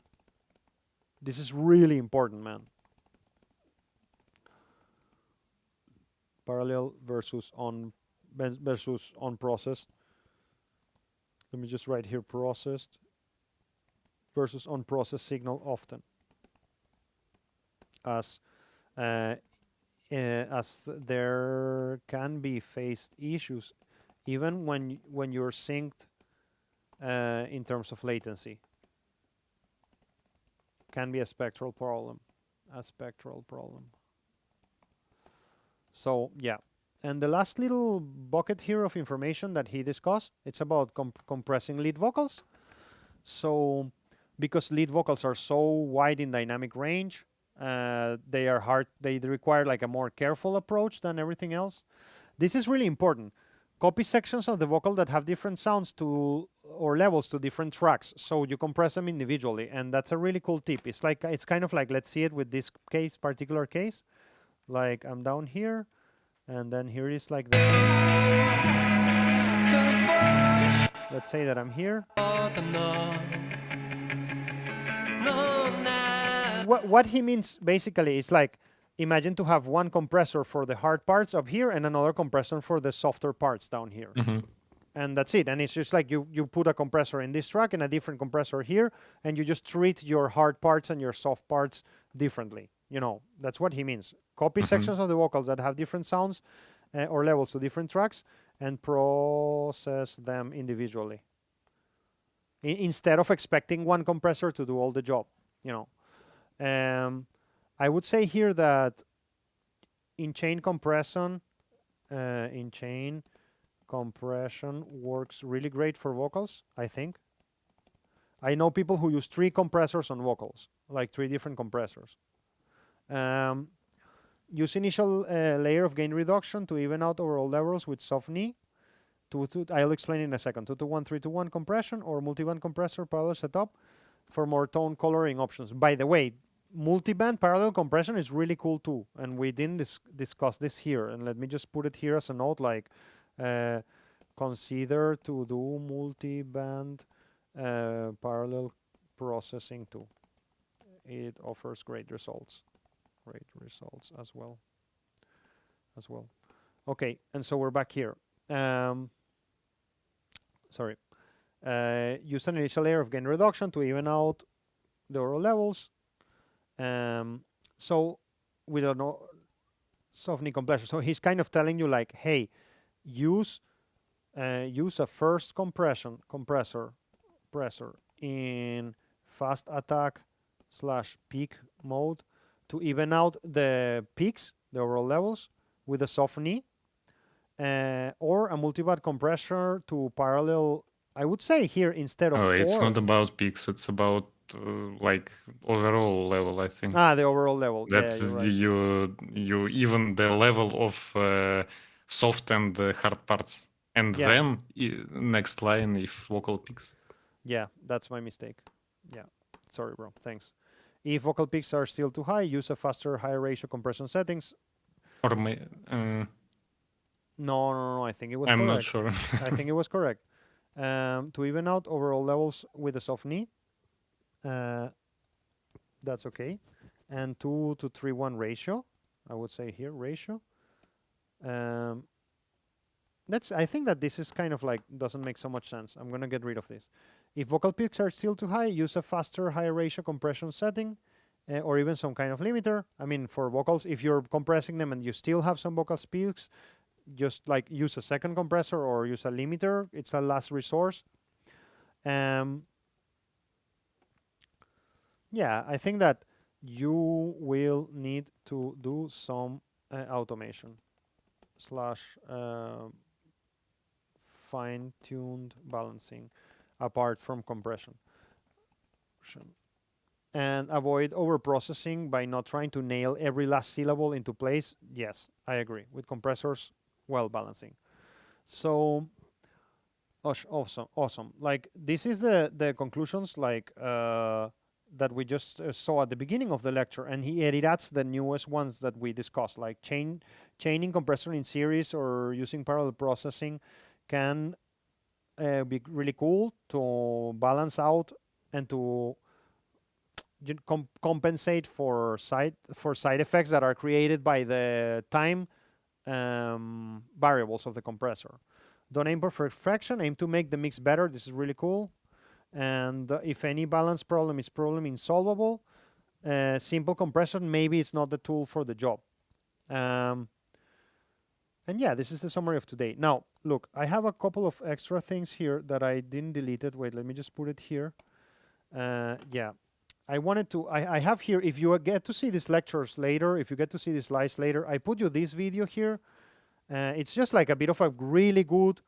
This is really important, man. Parallel versus unprocessed. Let me just write here processed versus unprocessed signal often. As there can be phased issues even when you're synced in terms of latency. Can be a spectral problem. So yeah, and the last little bucket here of information that he discussed, it's about compressing lead vocals. So because lead vocals are so wide in dynamic range, they are hard. They require like a more careful approach than everything else. This is really important. Copy sections of the vocal that have different sounds to or levels to different tracks, so you compress them individually, and that's a really cool tip. It's like it's kind of like, let's see it with this particular case. Like I'm down here, and then here is like the. Let's say that I'm here. What he means basically is like, imagine to have one compressor for the hard parts up here and another compressor for the softer parts down here. And that's it. And it's just like you put a compressor in this track and a different compressor here, and you just treat your hard parts and your soft parts differently. You know, that's what he means. Copy sections of the vocals that have different sounds or levels to different tracks and process them individually. Instead of expecting one compressor to do all the job, you know. I would say here that in-chain compression works really great for vocals, I think. I know people who use 3 compressors on vocals, like 3 different compressors. Use initial layer of gain reduction to even out overall levels with soft knee. I'll explain in a second. 2-to-1, 3-to-1 compression or multiband compressor parallel setup for more tone coloring options. By the way, multiband parallel compression is really cool too, and we didn't discuss this here. And let me just put it here as a note, like consider to do multiband parallel processing too. It offers great results as well. Okay, and so we're back here. Sorry. Use an initial layer of gain reduction to even out the overall levels. So we don't know soft knee compression. So he's kind of telling you like, hey, use a first compressor in fast attack /peak mode to even out the peaks, the overall levels, with a soft knee, or a multiband compressor to parallel. I would say here instead of Oh, it's 4. not about peaks. It's about like overall level, I think. The overall level. That Yeah, you're right. you even the level of soft and hard parts, and Yeah. then next line if vocal peaks. Yeah, that's my mistake. Yeah, sorry, bro. Thanks. If vocal peaks are still too high, use a faster, higher ratio compression settings. Or No. I think it was I'm correct. not sure. I think it was correct. To even out overall levels with a soft knee. That's okay. And 2 to 3:1 ratio. I would say here ratio. I think that this is kind of like doesn't make so much sense. I'm gonna get rid of this. If vocal peaks are still too high, use a faster, higher ratio compression setting, or even some kind of limiter. I mean, for vocals, if you're compressing them and you still have some vocal peaks, just like use a second compressor or use a limiter. It's a last resource. Yeah, I think that you will need to do some automation / fine-tuned balancing apart from compression. And avoid over-processing by not trying to nail every last syllable into place. Yes, I agree. With compressors, well balancing. So, awesome. Like, this is the conclusions, like, that we just saw at the beginning of the lecture, and it adds the newest ones that we discussed, like chaining compressor in series or using parallel processing can be really cool to balance out and to compensate for side effects that are created by the time variables of the compressor. Don't aim for perfection, aim to make the mix better. This is really cool. And if any balance problem is insolvable, simple compression maybe it's not the tool for the job. And yeah, this is the summary of today. Now, look, I have a couple of extra things here that I didn't delete it. Wait, let me just put it here. Yeah, I have here, if you get to see these lectures later, if you get to see these slides later, I put you this video here. It's just like a bit of a really good,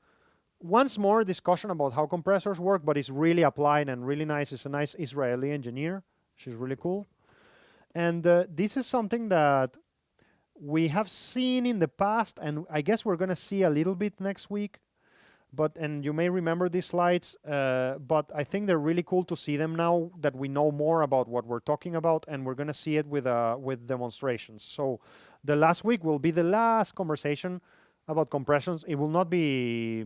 once more discussion about how compressors work, but it's really applied and really nice. It's a nice Israeli engineer. She's really cool. And this is something that we have seen in the past, and I guess we're going to see a little bit next week. And you may remember these slides, but I think they're really cool to see them now that we know more about what we're talking about, and we're going to see it with demonstrations. So the last week will be the last conversation about compressions. It will not be,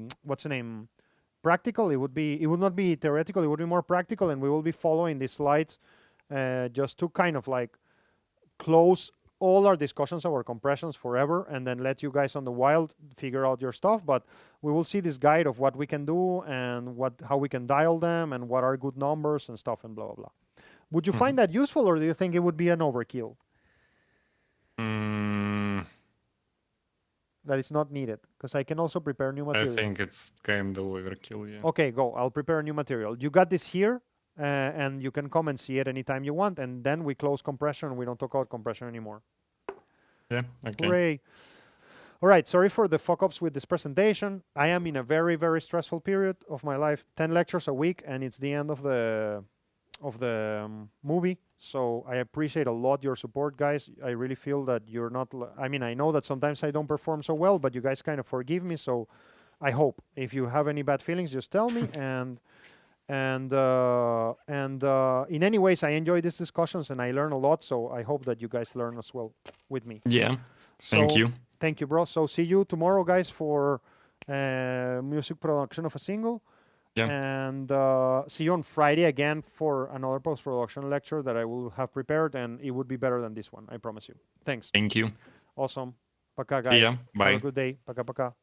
practical. It would not be theoretical. It would be more practical, and we will be following these slides just to kind of like close all our discussions about compressions forever, and then let you guys on the wild figure out your stuff. But we will see this guide of what we can do and how we can dial them and what are good numbers and stuff and blah blah blah. Would you find that useful, or do you think it would be an overkill? That it's not needed, because I can also prepare new material. I think it's kind of overkill, yeah. Okay, go. I'll prepare new material. You got this here, and you can come and see it anytime you want, and then we close compression. We don't talk about compression anymore. Yeah, okay. Hooray. All right, sorry for the fuck-ups with this presentation. I am in a very, very stressful period of my life. 10 lectures a week, and it's the end of the movie. So I appreciate a lot your support, guys. I really feel that you're not, I mean, I know that sometimes I don't perform so well, but you guys kind of forgive me. So I hope if you have any bad feelings, just tell me. And in any ways, I enjoy these discussions and I learn a lot. So I hope that you guys learn as well with me. Yeah, thank you. Thank you, bro. So see you tomorrow, guys, for music production of a single. Yeah. And see you on Friday again for another post-production lecture that I will have prepared, and it would be better than this one, I promise you. Thanks. Thank you. Awesome. Пока, guys. See ya. Bye. Have a good day. Пока-пока.